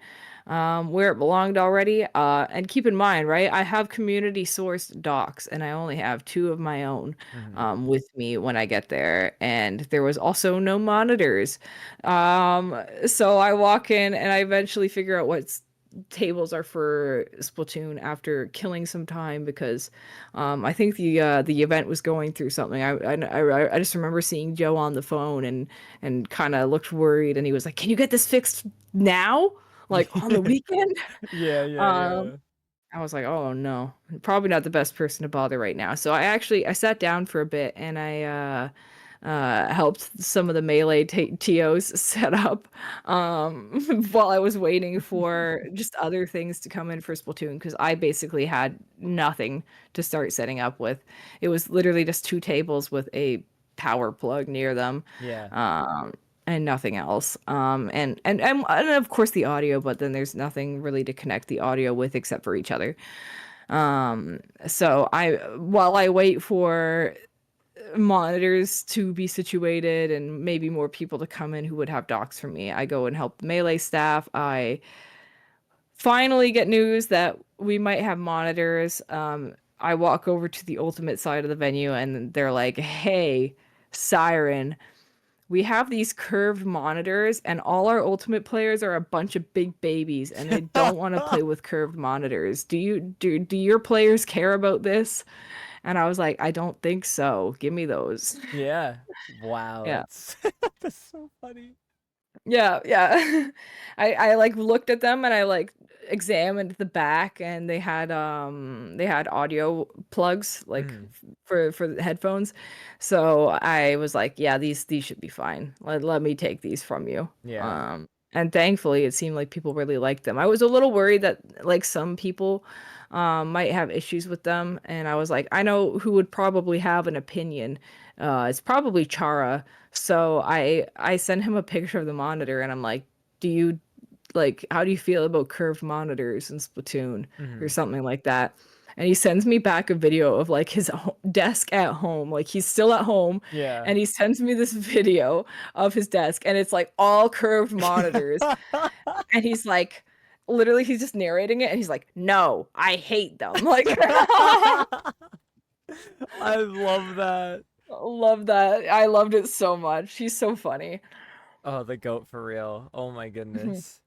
where it belonged already. And keep in mind, right, I have community sourced docks and I only have two of my own Hmm. with me when I get there. And there was also no monitors. So I walk in and I eventually figure out what tables are for Splatoon after killing some time because I think the event was going through something. I just remember seeing Joe on the phone and kind of looked worried, and he was like, "Can you get this fixed now? Like on the weekend?" Yeah, yeah, Um, yeah. I was like, "Oh no, probably not the best person to bother right now." So I sat down for a bit and I helped some of the melee TOs set up while I was waiting for just other things to come in for Splatoon because I basically had nothing to start setting up with. It was literally just two tables with a power plug near them. Yeah. Um, and nothing else. And of course the audio, but then there's nothing really to connect the audio with except for each other. So while I wait for monitors to be situated and maybe more people to come in who would have docks for me, I go and help the melee staff. I finally get news that we might have monitors. I walk over to the ultimate side of the venue and they're like, "Hey, Cyren, we have these curved monitors and all our ultimate players are a bunch of big babies and they don't want to play with curved monitors. Do your players care about this?" And I was like, "I don't think so. Give me those." Yeah. Wow, Yeah. that's that's so funny. Yeah, yeah. I like looked at them and I like examined the back and they had audio plugs like Mm, for the headphones. So I was like, yeah, these should be fine. Let me take these from you. yeah. And thankfully it seemed like people really liked them. I was a little worried that like some people might have issues with them and I was like, I know who would probably have an opinion. It's probably Chara. So I sent him a picture of the monitor and I'm like, "Do you like how do you feel about curved monitors in Splatoon or Hmm. something like that?" And he sends me back a video of like his desk at home. Like he's still at home Yeah. and he sends me this video of his desk and it's like all curved monitors and he's like literally he's just narrating it and he's like, "No, I hate them." Like I love that. love that. I loved it so much. He's so funny. Oh, the goat for real. Oh my goodness.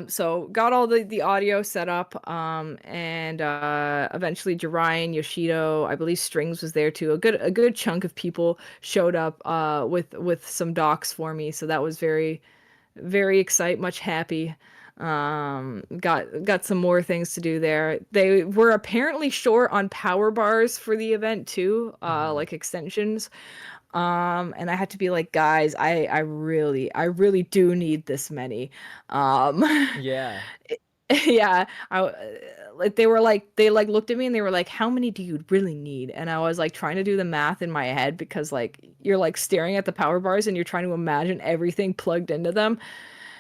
So got all the audio set up, and eventually Jarian, Yoshido, I believe Strings was there too. A good chunk of people showed up with some docs for me, so that was very much happy. Got some more things to do there. They were apparently short on power bars for the event too, Hmm. like extensions. And I had to be like, guys, I really do need this many. Um, Yeah. yeah, like they like looked at me and they were like, "How many do you really need?" And I was like trying to do the math in my head because like you're like staring at the power bars and you're trying to imagine everything plugged into them.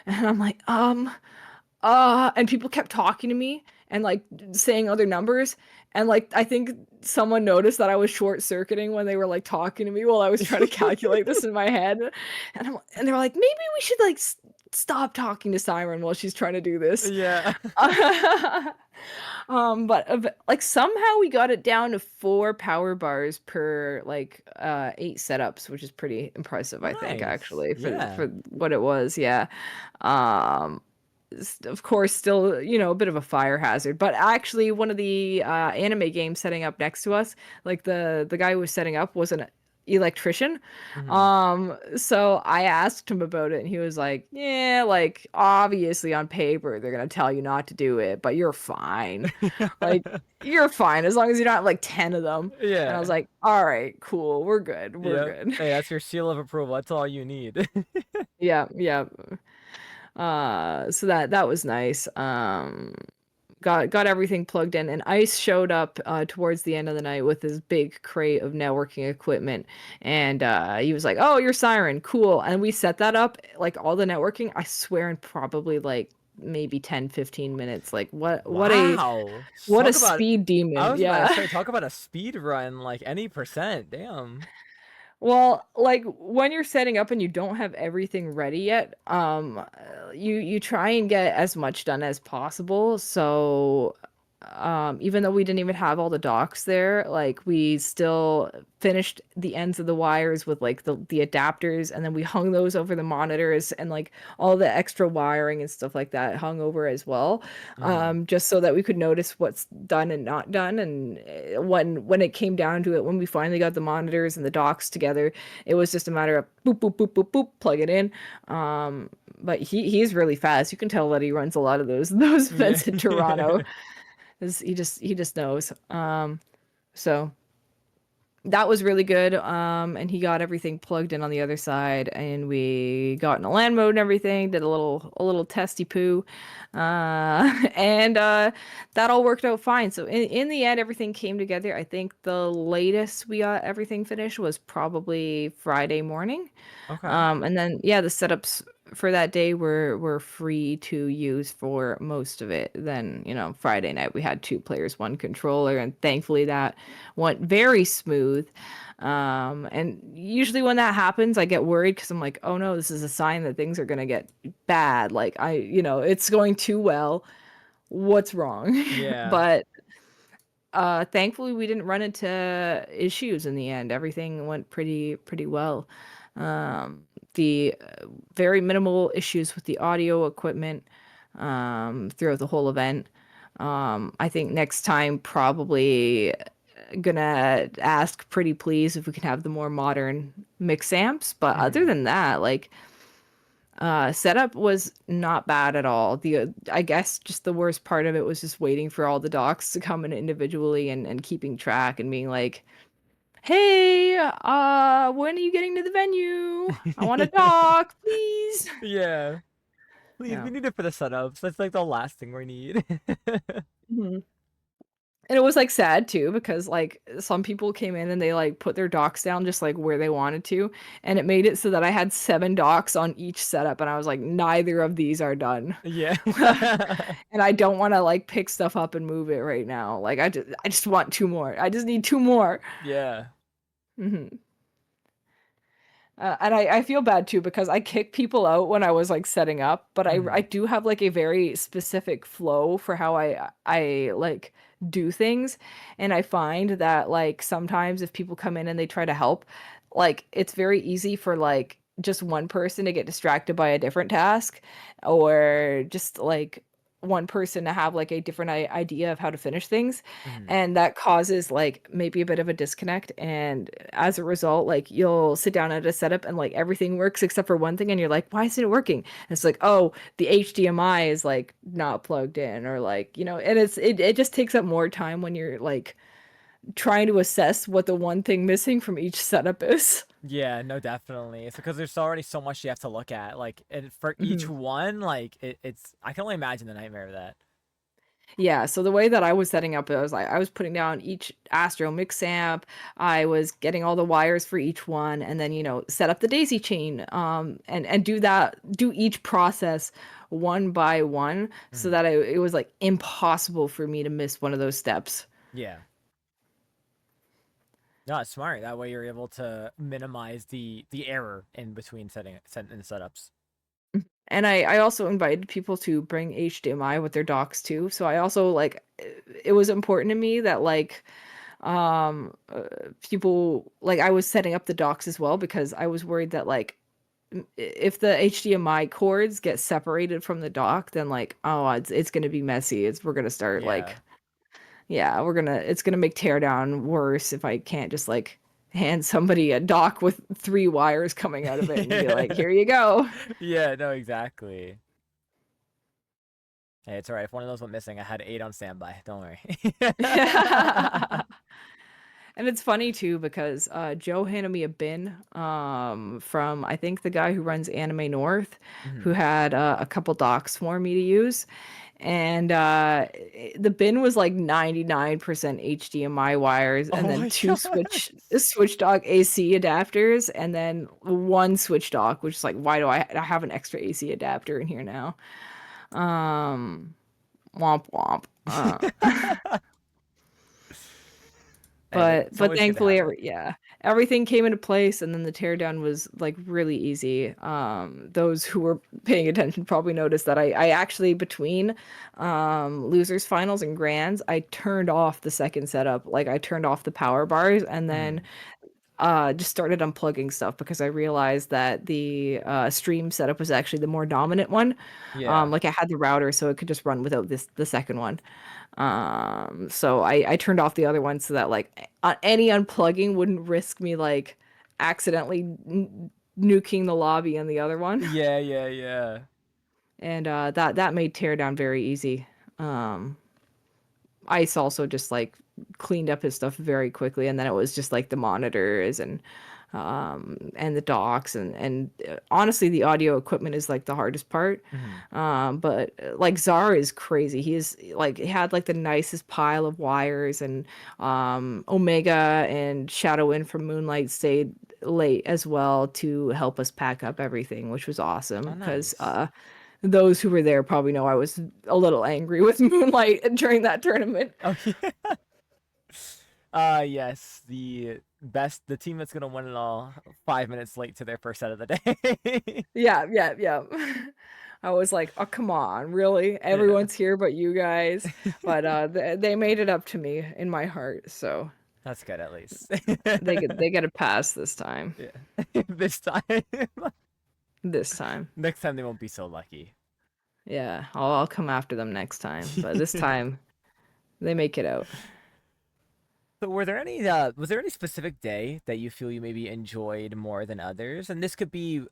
And I'm like, and people kept talking to me and like saying other numbers. And like, I think someone noticed that I was short circuiting when they were like talking to me while I was trying to calculate this in my head. And they were like, maybe we should like stop talking to Cyren while she's trying to do this. Yeah. Like somehow we got it down to 4 power bars per like 8 setups, which is pretty impressive, I think, Nice. actually, Yeah. for what it was. Yeah. Um, of course, still, a bit of a fire hazard, but actually one of the anime games setting up next to us, like the guy who was setting up was an electrician. Hmm. So I asked him about it and he was like, "Yeah, like obviously on paper they're gonna tell you not to do it, but you're fine. Like you're fine as long as you don't have like 10 of them." And I was Yeah. like, "All right, cool. We're good. We're Yep. good." Hey, that's your seal of approval. That's all you need. Yeah, yeah. So that was nice. Got everything plugged in, and Ice showed up towards the end of the night with his big crate of networking equipment, and he was like, "Oh, you're Siren, cool." And we set that up, like all the networking, I swear, in probably like maybe 10-15 minutes. Like Wow. what a Talk about speed I demon. was about to Yeah. say, talk about a speed run, like any percent. Damn. Well, like when you're setting up and you don't have everything ready yet, you try and get as much done as possible. So, even though we didn't even have all the docks there, like we still finished the ends of the wires with like the adapters, and then we hung those over the monitors and like all the extra wiring and stuff like that hung over as well, Hmm. just so that we could notice what's done and not done. And when it came down to it, when we finally got the monitors and the docks together, it was just a matter of boop boop boop boop boop, plug it in. But he's really fast. You can tell that he runs a lot of those Yeah. events in Toronto. 'Cause he just knows. So that was really good. And he got everything plugged in on the other side, and we got in a LAN mode and everything. Did a little testy poo, and that all worked out fine. So in the end, everything came together. I think the latest we got everything finished was probably Friday morning. Okay. And then yeah, the setups for that day were free to use for most of it. Then, Friday night we had two players, one controller, and thankfully that went very smooth. And usually when that happens, I get worried because I'm like, oh no, this is a sign that things are gonna get bad. Like it's going too well. What's wrong? Yeah. But thankfully we didn't run into issues in the end. Everything went pretty well. The very minimal issues with the audio equipment throughout the whole event. I think next time probably gonna ask pretty please if we can have the more modern mix amps. But other Hmm. than that, like setup was not bad at all. I guess just the worst part of it was just waiting for all the docs to come in individually and keeping track and being like, "Hey, when are you getting to the venue? I want a doc, please." Yeah. Please, Yeah. we need it for the setups. That's like the last thing we need. Mhm. And it was like sad too because like some people came in and they like put their docs down just like where they wanted to, and it made it so that I had 7 docs on each setup, and I was like, neither of these are done. Yeah. And I don't want to like pick stuff up and move it right now. Like I just want two more. I just need two more. Yeah. Hmm. And I feel bad too because I kick people out when I was like setting up, but I Hmm. do have like a very specific flow for how I like do things. And I find that like sometimes if people come in and they try to help, like it's very easy for like just one person to get distracted by a different task, or just like one person to have like a different idea of how to finish things, Hmm. and that causes like maybe a bit of a disconnect, and as a result like you'll sit down at a setup and like everything works except for one thing, and you're like, why isn't it working? And it's like, oh, the HDMI is like not plugged in, or like, and it just takes up more time when you're like trying to assess what the one thing missing from each setup is. Yeah, no, definitely. It's because there's already so much you have to look at. Like, and for each Mhm. one, like it's I can only imagine the nightmare of that. Yeah, so the way that I was setting up, it was like I was putting down each Astro mix amp, I was getting all the wires for each one, and then, set up the daisy chain, and do each process one by one, so Hmm. that it was like impossible for me to miss one of those steps. Yeah. No, it's smart. That way you're able to minimize the error in between setting setups. And I also invited people to bring HDMI with their docks too. So I also like it was important to me that like people like I was setting up the docks as well because I was worried that like if the HDMI cords get separated from the dock, then like, oh, it's gonna be messy. We're gonna start Yeah. like, yeah, it's gonna make teardown worse if I can't just like hand somebody a dock with 3 wires coming out of it and be like, here you go. Yeah, no, exactly. Hey, it's all right. If one of those went missing, I had 8 on standby. Don't worry. And it's funny too because Joe handed me a bin from I think the guy who runs Anime North, who Mhm. had a couple docs for me to use. And the bin was like 99% HDMI wires, and Oh then my two god. switch dock AC adapters, and then one switch dock, which is like, why do I have an extra AC adapter in here now? Um, womp womp. Hey, it's But always good to thankfully, have it. yeah, everything came into place, and then the teardown was like really easy. Those who were paying attention probably noticed that I actually between losers finals and grands, I turned off the second setup. Like I turned off the power bars, and then Mhm. just started unplugging stuff because I realized that the stream setup was actually the more dominant one. Yeah. Like I had the router, so it could just run without the second one. So I turned off the other one so that like any unplugging wouldn't risk me like accidentally nuking the lobby in the other one. Yeah, yeah, yeah. And that made teardown very easy. Ice also just like cleaned up his stuff very quickly, and then it was just like the monitors and the docks and honestly the audio equipment is like the hardest part. Hmm. But like Zara is crazy. He is like he had like the nicest pile of wires, and Omega and Shadow In from Moonlight stayed late as well to help us pack up everything, which was awesome Oh, because nice. those who were there probably know I was a little angry with Moonlight during that tournament. Oh yeah. Yes, the team that's gonna win it all 5 minutes late to their first set of the day. Yeah, yeah, yeah. I was like, "Oh, come on, really? Yeah. Everyone's here but you guys." But they made it up to me in my heart, so That's good at least. they get a pass this time. Yeah. This time. This time. Next time they won't be so lucky. Yeah, I'll come after them next time, but this time they make it out. So was there any specific day that you feel you maybe enjoyed more than others? And this could be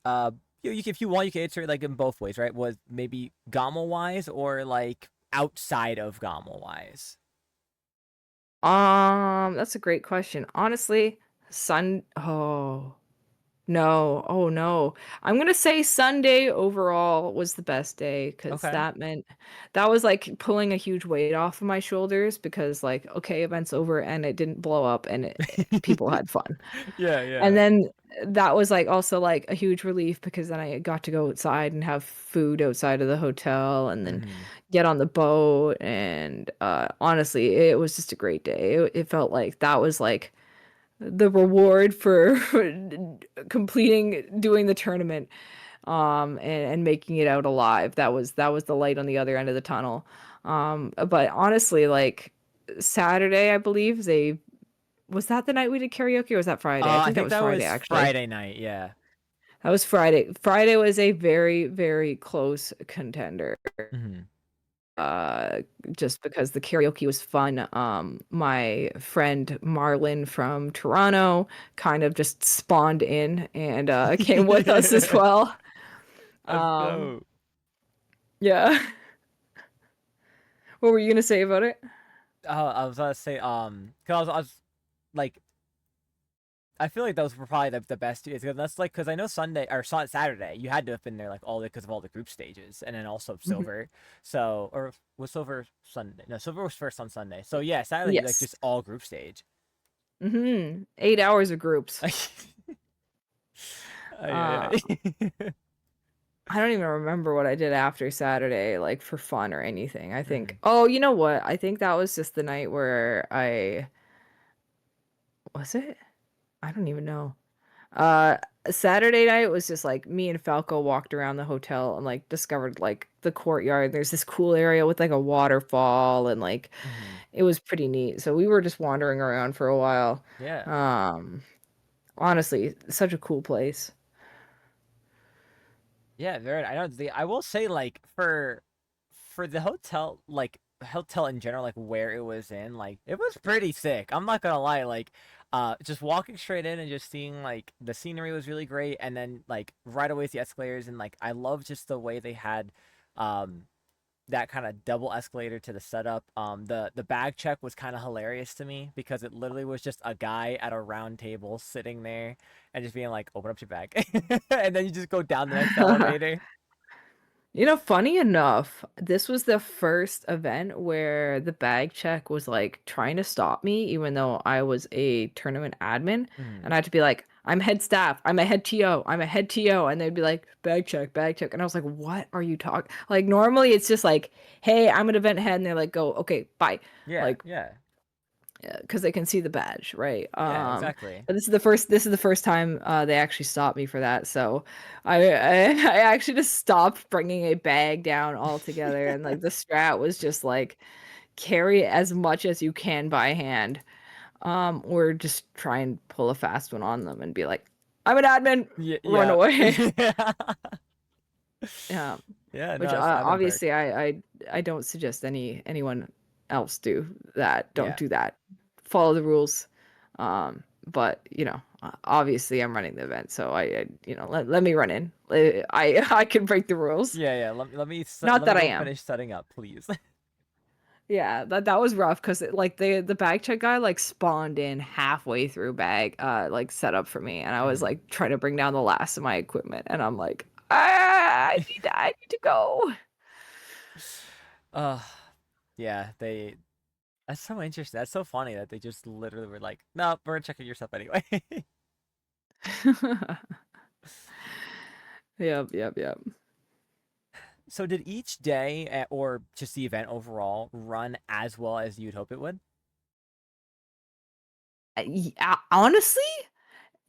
if you want you can answer it like in both ways, right? Was maybe GOML wise or like outside of GOML wise? That's a great question. Honestly, Sun oh, no. Oh, no. I'm gonna say Sunday overall was the best day because Okay. that was like pulling a huge weight off of my shoulders because like, okay, event's over and it didn't blow up and people had fun. Yeah, And yeah. then that was like also like a huge relief because then I got to go outside and have food outside of the hotel and then Hmm. get on the boat and honestly, it was just a great day. It felt like that was like the reward for completing doing the tournament and making it out alive. That was the light on the other end of the tunnel. But honestly, like Saturday, I believe they was that the night we did karaoke or was that Friday? I I think that think was that Friday was actually. Friday night, yeah. That was Friday. Friday was a very, very close contender. Hmm. Uh, just because the karaoke was fun. My friend Marlon from Toronto kind of just spawned in and came with us as well. That's Um, dope. yeah. What were you gonna say about it? I was gonna say, 'cause I was like, I feel like those were probably the best two. That's like, because I know Sunday or Saturday, you had to have been there like all because of all the group stages, and then also Mhm. Silver. So, or was Silver Sunday? No, Silver was first on Sunday. So yeah, Saturday like Yes. just all group stage. 8 hours of groups. Ay, Uh, ay, ay. I don't even remember what I did after Saturday, like for fun or anything. I think, Mhm. oh, you know what? I think that was just the night where was it? I don't even know. Uh, Saturday night was just like me and Falco walked around the hotel and like discovered like the courtyard. There's this cool area with like a waterfall and like Mhm. it was pretty neat. So we were just wandering around for a while. Yeah. Um, Honestly, such a cool place. Yeah, very. I know. I will say, like, for the hotel, like hotel in general, like where it was in, like it was pretty sick. I'm not gonna lie. Like, just walking straight in and just seeing like the scenery was really great, and then like right away the escalators, and like I love just the way they had, um, that kind of double escalator to the setup. The bag check was kind of hilarious to me because it literally was just a guy at a round table sitting there and just being like, "Open up your bag," and then you just go down the next elevator. You know, funny enough, this was the first event where the bag check was like trying to stop me, even though I was a tournament admin. Hmm. And I had to be like, I'm head staff, I'm a head TO, I'm a head TO. And they'd be like, bag check, bag check. And I was like, what are you talking? Like, normally it's just like, hey, I'm an event head. And they're like, go, okay, bye. Yeah, Like, yeah, because they can see the badge, right? yeah, exactly. But this is the first time they actually stopped me for that. So I actually just stopped bringing a bag down altogether, and like the strat was just like carry as much as you can by hand, or just try and pull a fast one on them and be like, I'm an admin, Yeah, run yeah, away. yeah. Yeah, Yeah, no, which that's admin perk. obviously I don't suggest anyone else do that. Don't Yeah, do that. Follow the rules. But obviously I'm running the event, so let me run in. I can break the rules. yeah, yeah. Not Let me that I go am. finish setting up, please. Yeah, that was rough because like the bag check guy like spawned in halfway through bag like setup for me, and I was Mhm. like trying to bring down the last of my equipment, and I'm like, I need to go. Uh, yeah, that's so interesting. That's so funny that they just literally were like, "No, we're checking your stuff anyway." Yep, yep, yep. So did each day or just the event overall run as well as you'd hope it would? Honestly,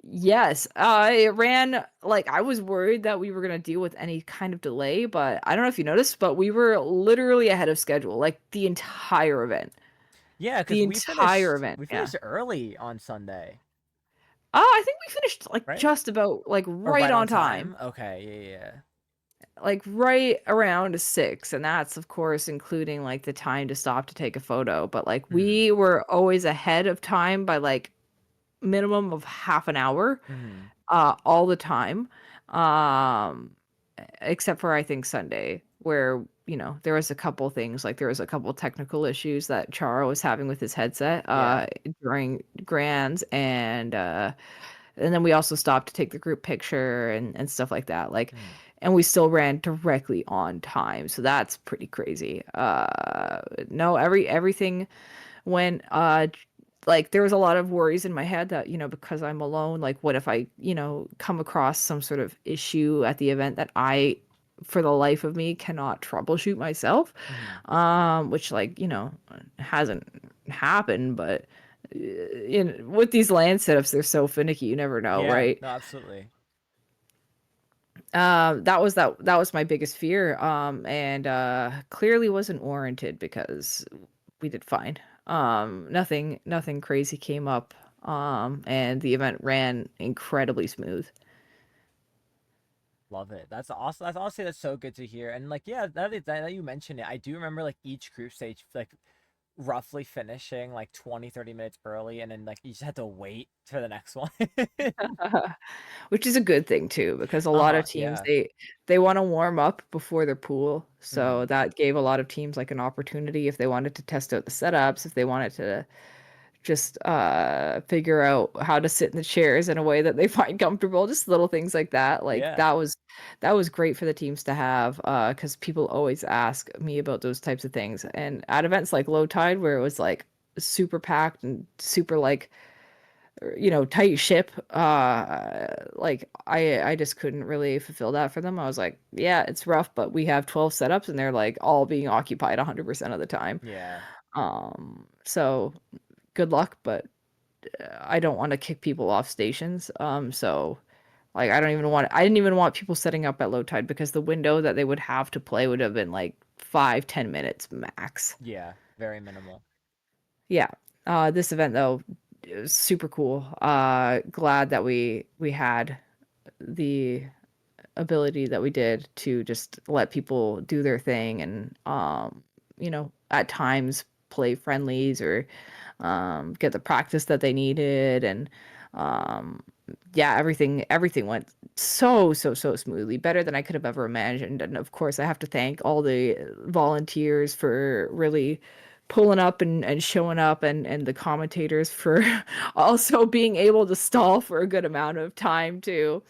yes. It ran like I was worried that we were gonna deal with any kind of delay, but I don't know if you noticed, but we were literally ahead of schedule, like the entire event. Yeah, The because entire event, we yeah. finished early on Sunday, I think we finished like right? just about like Or right right on on time. time? Okay, yeah, Like right around 6, and that's of course including like the time to stop to take a photo, but like yeah. we were always ahead of time by like minimum of half an hour Mm-hmm. all the time. Um except for I think Sunday where there was a couple things like there was a couple technical issues that Charo was having with his headset Yeah. during grands and then we also stopped to take the group picture and stuff like that. Like, Mm. and we still ran directly on time. So that's pretty crazy. No, everything went like there was a lot of worries in my head that, because I'm alone, like what if I, come across some sort of issue at the event that I for the life of me cannot troubleshoot myself. Mm-hmm. Which like, hasn't happened, but with these land setups, they're so finicky, you never know, Yeah, right? no, absolutely. That was my biggest fear. And clearly wasn't warranted because we did fine. Nothing crazy came up. And the event ran incredibly smooth. Love it. That's awesome. That's honestly that's so good to hear. And like, yeah, that you mentioned it, I do remember like each group stage like roughly finishing like 20, 30 minutes early, and then like you just had to wait for the next one. Which is a good thing too, because a lot of Uh-huh. teams Yeah. they want to warm up before their pool. Mm-hmm. So that gave a lot of teams like an opportunity if they wanted to test out the setups, if they wanted to just figure out how to sit in the chairs in a way that they find comfortable, just little things like that. Like Yeah. that was great for the teams to have because people always ask me about those types of things. And at events like Low Tide where it was like super packed and super like tight ship, like I just couldn't really fulfill that for them. I was like, yeah, it's rough, but we have 12 setups and they're like all being occupied 100% of the time. Yeah. So good luck, but I don't want to kick people off stations. So like I didn't even want people setting up at low tide because the window that they would have to play would have been like 5-10 minutes max. Yeah. Very minimal. Yeah. This event though, it was super cool. Glad that we had the ability that we did to just let people do their thing and at times play friendlies or get the practice that they needed and um yeah, everything went so smoothly, better than I could have ever imagined. And of course I have to thank all the volunteers for really pulling up and showing up and the commentators for also being able to stall for a good amount of time too.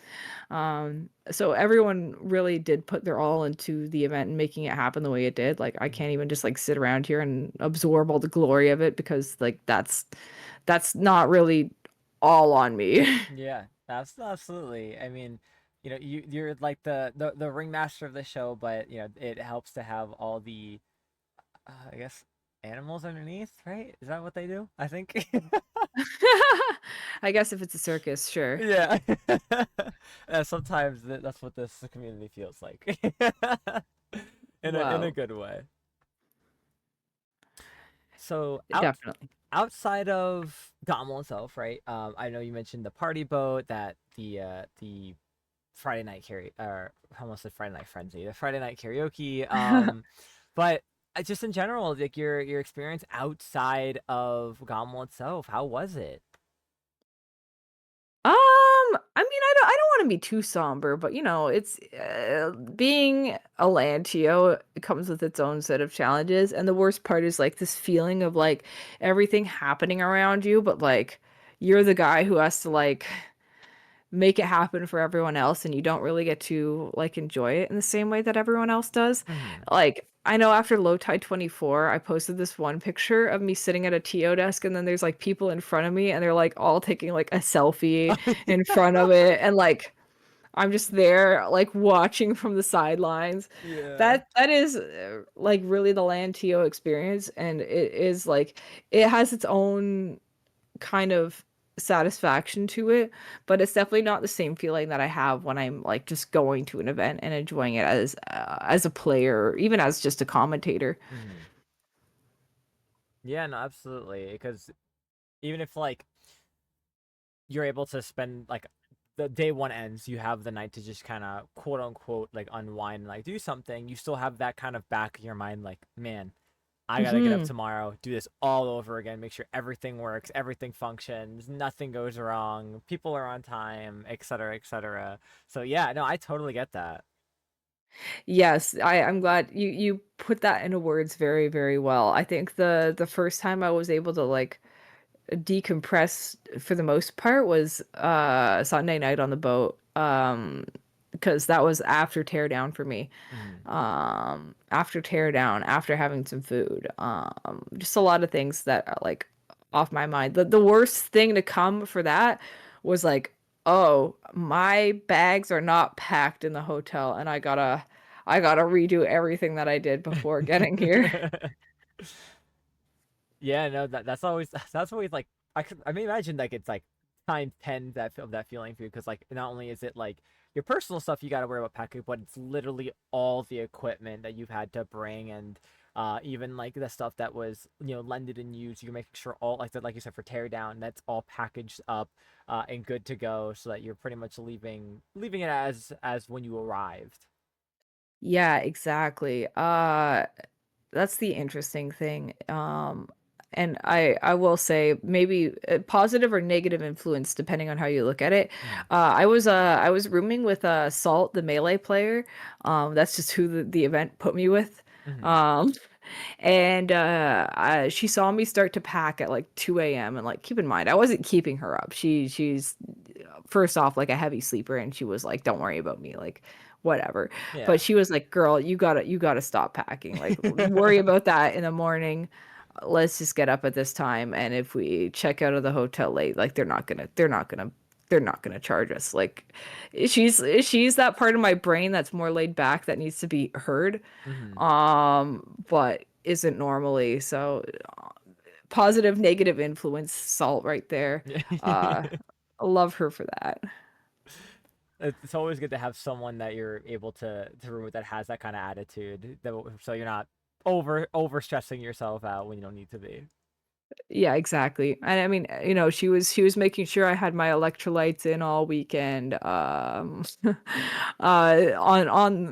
So everyone really did put their all into the event and making it happen the way it did. Like I Mhm. can't even just like sit around here and absorb all the glory of it because like that's not really all on me. Yeah. Absolutely. I mean, you're like the ringmaster of the show, but it helps to have all the I guess animals underneath, right? Is that what they do? I think. I guess if it's a circus, sure. Yeah. Sometimes that's what this community feels like. In a Wow. good way. So Definitely. outside of GOML itself, right? I know you mentioned the party boat, that the Friday night or I almost said Friday night frenzy, the Friday night karaoke. But just in general, like your experience outside of GOML itself, how was it? Um, I don't want to be too somber, but it's being a Lantio, it comes with its own set of challenges, and the worst part is like this feeling of like everything happening around you, but like you're the guy who has to like make it happen for everyone else, and you don't really get to like enjoy it in the same way that everyone else does. Hmm. Like I know after Low Tide 24, I posted this one picture of me sitting at a TO desk, and then there's like people in front of me, and they're like all taking like a selfie in front of it, and like I'm just there like watching from the sidelines. Yeah. That is like really the LAN TO experience, and it is like it has its own kind of satisfaction to it, but it's definitely not the same feeling that I have when I'm like just going to an event and enjoying it as a player, or even as just a commentator. Hmm. Yeah, no, absolutely. Because even if like you're able to spend like the day one ends, you have the night to just kind of quote unquote like unwind and like do something. You still have that kind of back of your mind, like, man, I gotta get up Hmm. tomorrow, do this all over again, make sure everything works, everything functions, nothing goes wrong, people are on time, etc., etc. So yeah, no, I totally get that. Yes, I'm glad you put that into words very, very well. I think the first time I was able to like decompress for the most part was Sunday night on the boat. Because that was after teardown for me. Hmm. After teardown, after having some food. Just a lot of things that are like off my mind. The worst thing to come for that was like, oh, my bags are not packed in the hotel, and I gotta redo everything that I did before getting here. Yeah, no, that's always that's always like I mean imagine like it's like times 10 that of that feeling for you because like not only is it like your personal stuff you got to worry about packing, but it's literally all the equipment that you've had to bring and even like the stuff that was lended and used. You're making sure all like that, like you said, for tear down, that's all packaged up and good to go, so that you're pretty much leaving it as when you arrived. Yeah, exactly. That's the interesting thing. And I will say maybe a positive or negative influence depending on how you look at it. Mm-hmm. I was rooming with Salt, the melee player. That's just who the event put me with. Mm-hmm. Um, and she saw me start to pack at like 2 a.m. and like keep in mind I wasn't keeping her up. She's first off like a heavy sleeper, and she was like, "Don't worry about me," like whatever. Yeah. But she was like, "Girl, you gotta stop packing. Like worry about that in the morning. Let's just get up at this time, and if we check out of the hotel late, like they're not gonna charge us." Like she's that part of my brain that's more laid back that needs to be heard, Mm-hmm. but isn't normally. So positive, negative influence, Salt right there. Uh, I love her for that. It's always good to have someone that you're able to room with that has that kind of attitude, so you're not over stressing yourself out when you don't need to be. Yeah, exactly. And I mean, she was making sure I had my electrolytes in all weekend. On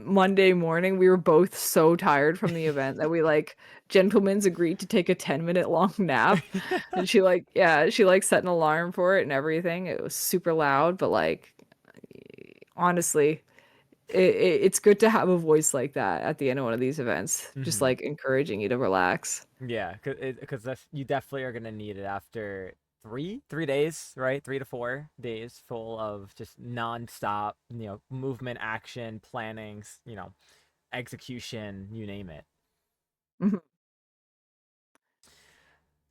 Monday morning, we were both so tired from the event that we like gentlemen's agreed to take a 10-minute long nap. And she like set an alarm for it and everything. It was super loud, but like honestly, it's good to have a voice like that at the end of one of these events, just Hmm. like encouraging you to relax. Yeah, because you definitely are gonna need it after three days, right? 3 to 4 days full of just nonstop, movement, action, plannings, execution, you name it. Mhm.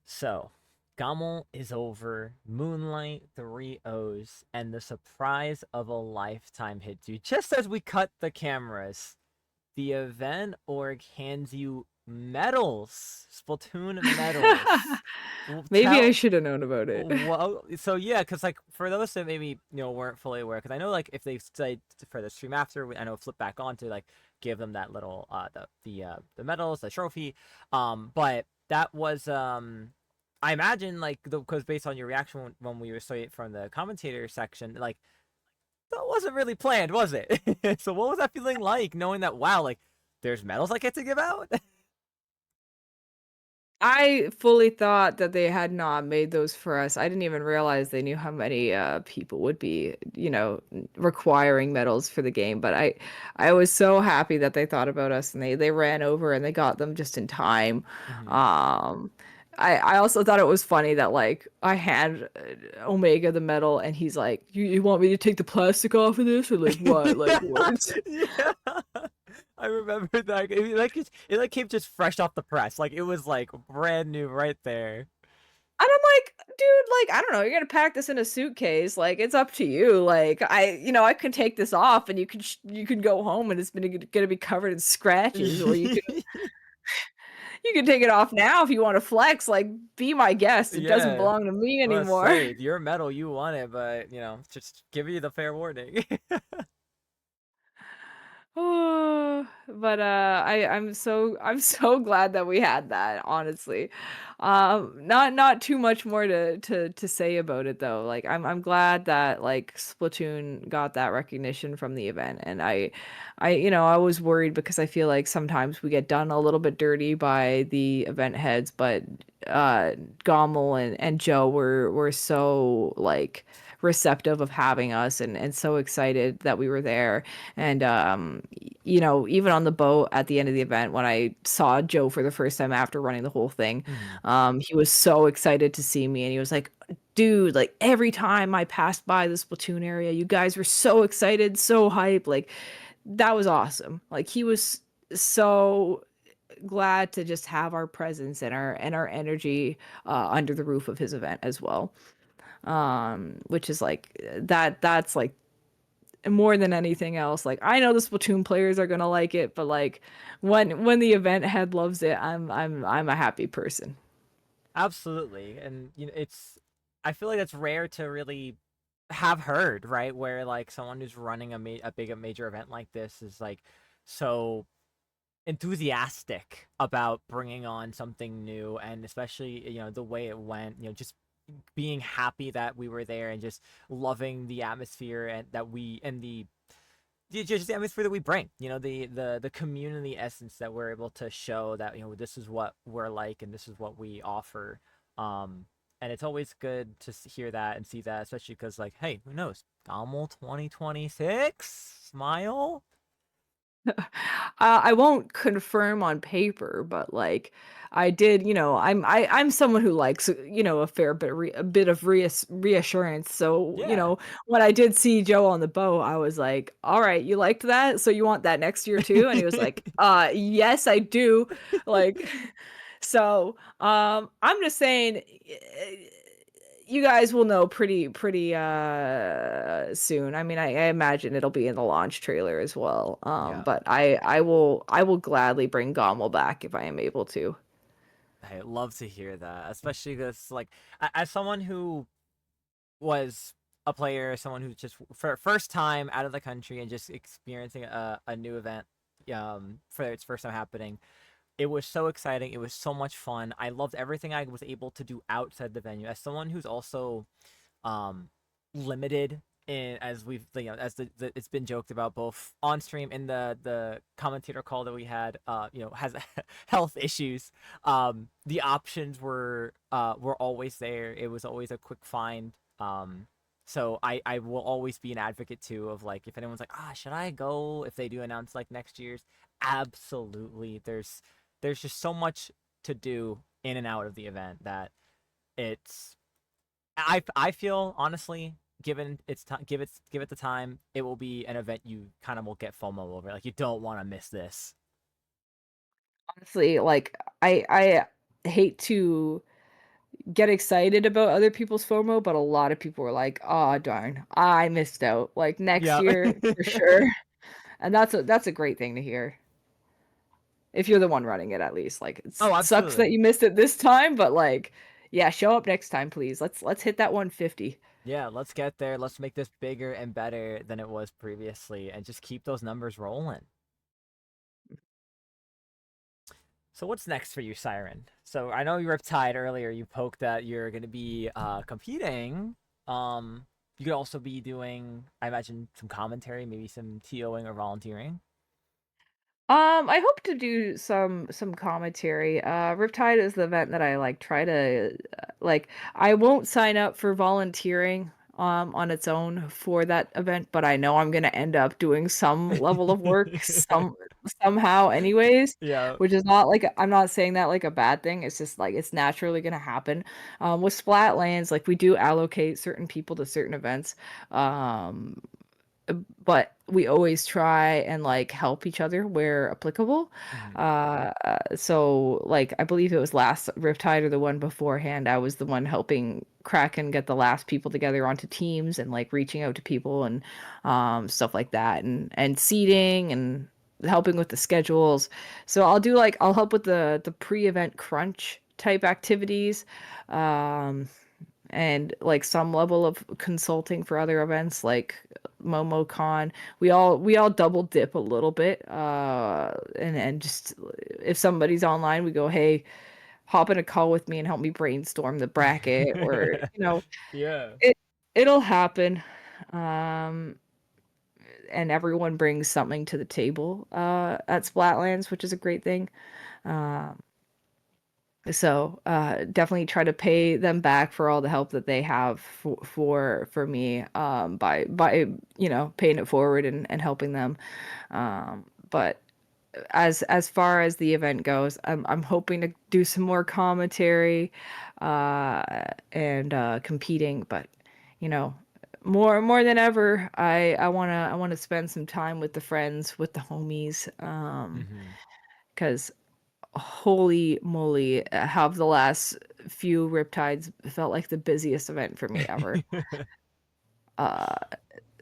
So, GOML is over, Moonlight 3 O's, and the surprise of a lifetime hits you. Just as we cut the cameras, the event org hands you medals, Splatoon medals. Maybe I Tell should have known about it. well, so yeah, because like for those that maybe weren't fully aware, because I know like if they say for the stream after, I know flip back on to like give them that little the medals, the trophy, but that was I imagine like because based on your reaction when we saw it from the commentator section, like that wasn't really planned, was it? So what was that feeling like knowing that wow, like there's medals I get to give out? I fully thought that they had not made those for us. I didn't even realize they knew how many people would be, requiring medals for the game. But I was so happy that they thought about us and they ran over and they got them just in time. Hmm. Um, I also thought it was funny that like I hand Omega the medal and he's like, you want me to take the plastic off of this or like what? Like what? Yeah, I remember that. It like came just fresh off the press. Like it was like brand new right there. And I'm like, dude, like, I don't know, you're gonna pack this in a suitcase. Like, it's up to you. Like, I can take this off and you can go home and it's gonna be covered in scratches, or you can take it off now if you want to flex. Like, be my guest. It doesn't Yeah, belong to me I'm gonna anymore. say your medal, you won it, but just give you the fair warning. But I'm so glad that we had that, honestly. Not too much more to say about it though. Like I'm glad that like Splatoon got that recognition from the event, and I was worried because I feel like sometimes we get done a little bit dirty by the event heads, but uh GOML and Joe were so like receptive of having us and so excited that we were there. And even on the boat at the end of the event, when I saw Joe for the first time after running the whole thing, Hmm. he was so excited to see me, and he was like, "Dude, like every time I passed by the Splatoon area, you guys were so excited, so hype. Like that was awesome. Like he was so glad to just have our presence and our energy under the roof of his event as well. Which is like that's like more than anything else. Like I know the Splatoon players are gonna like it, but like when the event head loves it, I'm a happy person. Absolutely, and I feel like it's rare to really have heard, right, where like someone who's running a major event like this is like so enthusiastic about bringing on something new, and especially the way it went, just being happy that we were there and just loving the atmosphere and that we and just the atmosphere that we bring, the community essence that we're able to show that this is what we're like and this is what we offer. um and it's always good to hear that and see that, especially because like, hey, who knows, GOML 2026 smile. I won't confirm on paper, but like I did, I'm someone who likes, a fair bit a bit of reassurance. So, Yeah. when I did see Joe on the boat, I was like, "All right, you liked that? So you want that next year too?" And he was like, yes, I do." Like so, I'm just saying you guys will know pretty soon. I mean, I imagine it'll be in the launch trailer as well. Yeah, But I will gladly bring GOML back if I am able to. I love to hear that, especially because like as someone who was a player, someone who's just for first time out of the country and just experiencing a new event for its first time happening. It was so exciting. It was so much fun. I loved everything I was able to do outside the venue. As someone who's also um limited in, as we've as it's been joked about both on stream in the commentator call that we had, has health issues. The options were always there. It was always a quick find. So I will always be an advocate too of like, if anyone's like, should I go if they do announce like next year's, absolutely. There's just so much to do in and out of the event that it's I feel honestly, given its time, give it the time, it will be an event you kind of will get FOMO over. Like you don't want to miss this. Honestly, like I hate to get excited about other people's FOMO, but a lot of people were like, "Oh darn, I missed out." Like next Yeah. year for sure. And that's a great thing to hear. If you're the one running it, at least. Like it Oh, sucks that absolutely. you missed it this time, but like yeah, show up next time, please. Let's hit that 150. Yeah, let's get there. Let's make this bigger and better than it was previously, and just keep those numbers rolling. So what's next for you, Cyren? So I know you Riptide earlier. You poked that you're going to be competing. Um, you could also be doing, I imagine, some commentary, maybe some TOing or volunteering. I hope to do some commentary. Riptide is the event that I like try to like I won't sign up for volunteering on its own for that event, but I know I'm gonna end up doing some level of work somehow anyways, Yeah. which is not like I'm not saying that like a bad thing. It's just like it's naturally gonna happen. With Splatlands, like we do allocate certain people to certain events. Um but we always try and like help each other where applicable. Hmm. So like I believe it was last Riptide or the one beforehand, I was the one helping Kraken get the last people together onto teams and like reaching out to people and stuff like that and seating and helping with the schedules. So I'll help with the pre-event crunch type activities. Um and like some level of consulting for other events like MomoCon. We all double dip a little bit. And just if somebody's online, we go, hey, hop in a call with me and help me brainstorm the bracket or Yeah. it it'll happen. Um and everyone brings something to the table at Splatlands, which is a great thing. Um So, definitely try to pay them back for all the help that they have for me, by paying it forward and helping them. But as far as the event goes, I'm hoping to do some more commentary, and competing. But you know, more than ever, I wanna spend some time with the friends, with the homies, Hmm. because holy moly, have the last few Riptides felt like the busiest event for me ever. Uh,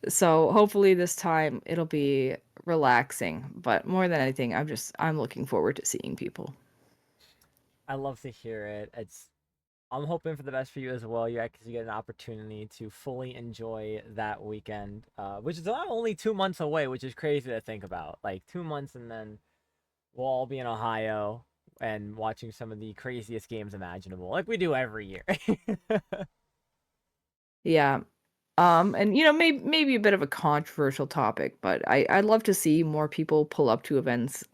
so hopefully this time it'll be relaxing, but more than anything, I'm looking forward to seeing people. I love to hear it. I'm hoping for the best for you as well. Because you get an opportunity to fully enjoy that weekend, which is not only 2 months away, which is crazy to think about. Like 2 months, and then we'll all be in Ohio and watching some of the craziest games imaginable, like we do every year. Yeah. And maybe a bit of a controversial topic, but I'd love to see more people pull up to events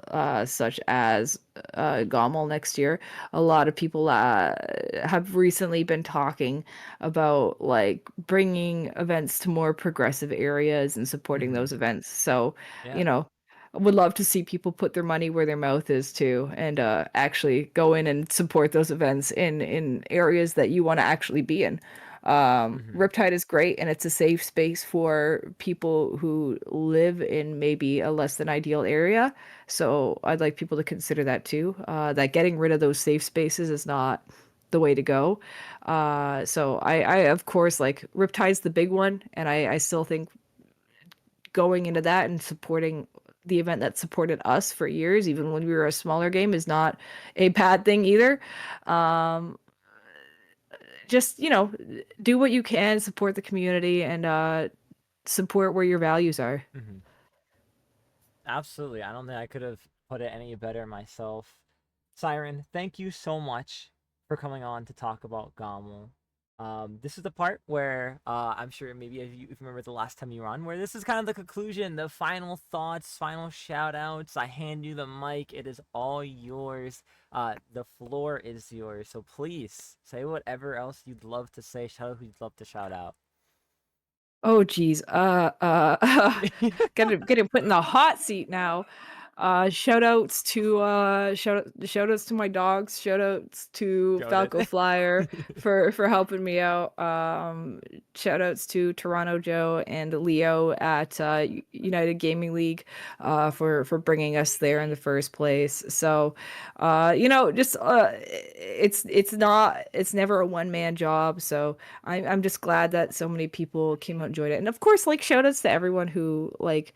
such as GOML next year. A lot of people have recently been talking about like bringing events to more progressive areas and supporting Hmm. those events. So, Yeah. you know, I would love to see people put their money where their mouth is too, and actually go in and support those events in areas that you want to actually be in. Hmm. Riptide is great and it's a safe space for people who live in maybe a less than ideal area. So I'd like people to consider that too. That getting rid of those safe spaces is not the way to go. So I of course like Riptide's the big one, and I still think going into that and supporting the event that supported us for years, even when we were a smaller game, is not a bad thing either. Um, just do what you can, support the community, and support where your values are. Hmm. Absolutely. I don't think I could have put it any better myself. Siren, thank you so much for coming on to talk about GOML. This is the part where I'm sure maybe if you remember the last time you were on, where this is kind of the conclusion, the final thoughts, final shout outs. I hand you the mic. It is all yours. The floor is yours. So please say whatever else you'd love to say. Shout out who you'd love to shout out. Oh geez. Getting put in the hot seat now. Shout outs to my dogs, shout outs to Got Falco it. Flyer for helping me out. Shout outs to Toronto Joe and Leo at United Gaming League for bringing us there in the first place. So just it's never a one man job. So I'm just glad that so many people came out and enjoyed it. And of course, like shout outs to everyone who like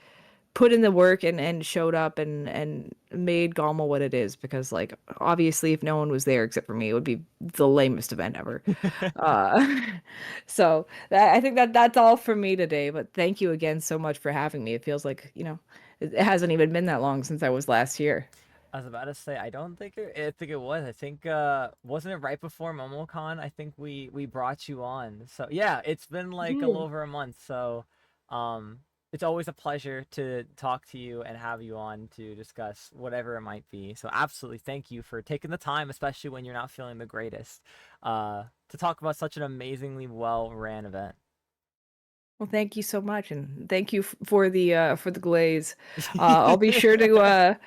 put in the work and showed up and made GOML what it is, because like obviously if no one was there except for me, it would be the lamest event ever. Uh so I think that's all for me today, but thank you again so much for having me. It feels like, it hasn't even been that long since I was last here. I was about to say I don't think I think it was. I think wasn't it right before MomoCon? I think we brought you on. So yeah, it's been like a little over a month. So um it's always a pleasure to talk to you and have you on to discuss whatever it might be. So absolutely thank you for taking the time, especially when you're not feeling the greatest, to talk about such an amazingly well ran event. Well, thank you so much, and thank you for the glaze. I'll be sure to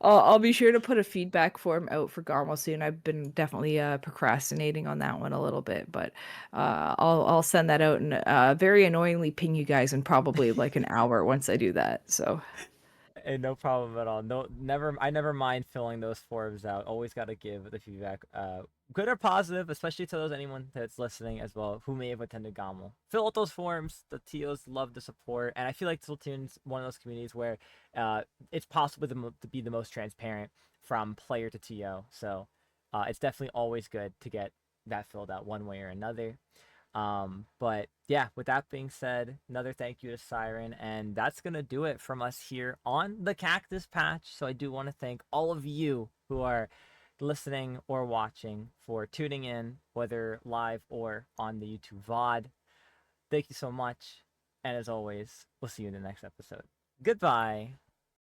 I'll be sure to put a feedback form out for GOML soon. I've been definitely procrastinating on that one a little bit, but I'll send that out and very annoyingly ping you guys in probably like an hour once I do that. So And no problem at all. No, never. I never mind filling those forms out. Always got to give the feedback, good or positive, especially to those anyone that's listening as well who may have attended GOML. Fill out those forms. The TOs love the support, and I feel like Splatoon's one of those communities where, it's possible to be the most transparent from player to TO. So, it's definitely always good to get that filled out one way or another. But yeah, with that being said, another thank you to Cyren, and that's gonna do it from us here on the Cactus Patch. So I do want to thank all of you who are listening or watching for tuning in, whether live or on the YouTube VOD. Thank you so much, and as always, we'll see you in the next episode. Goodbye.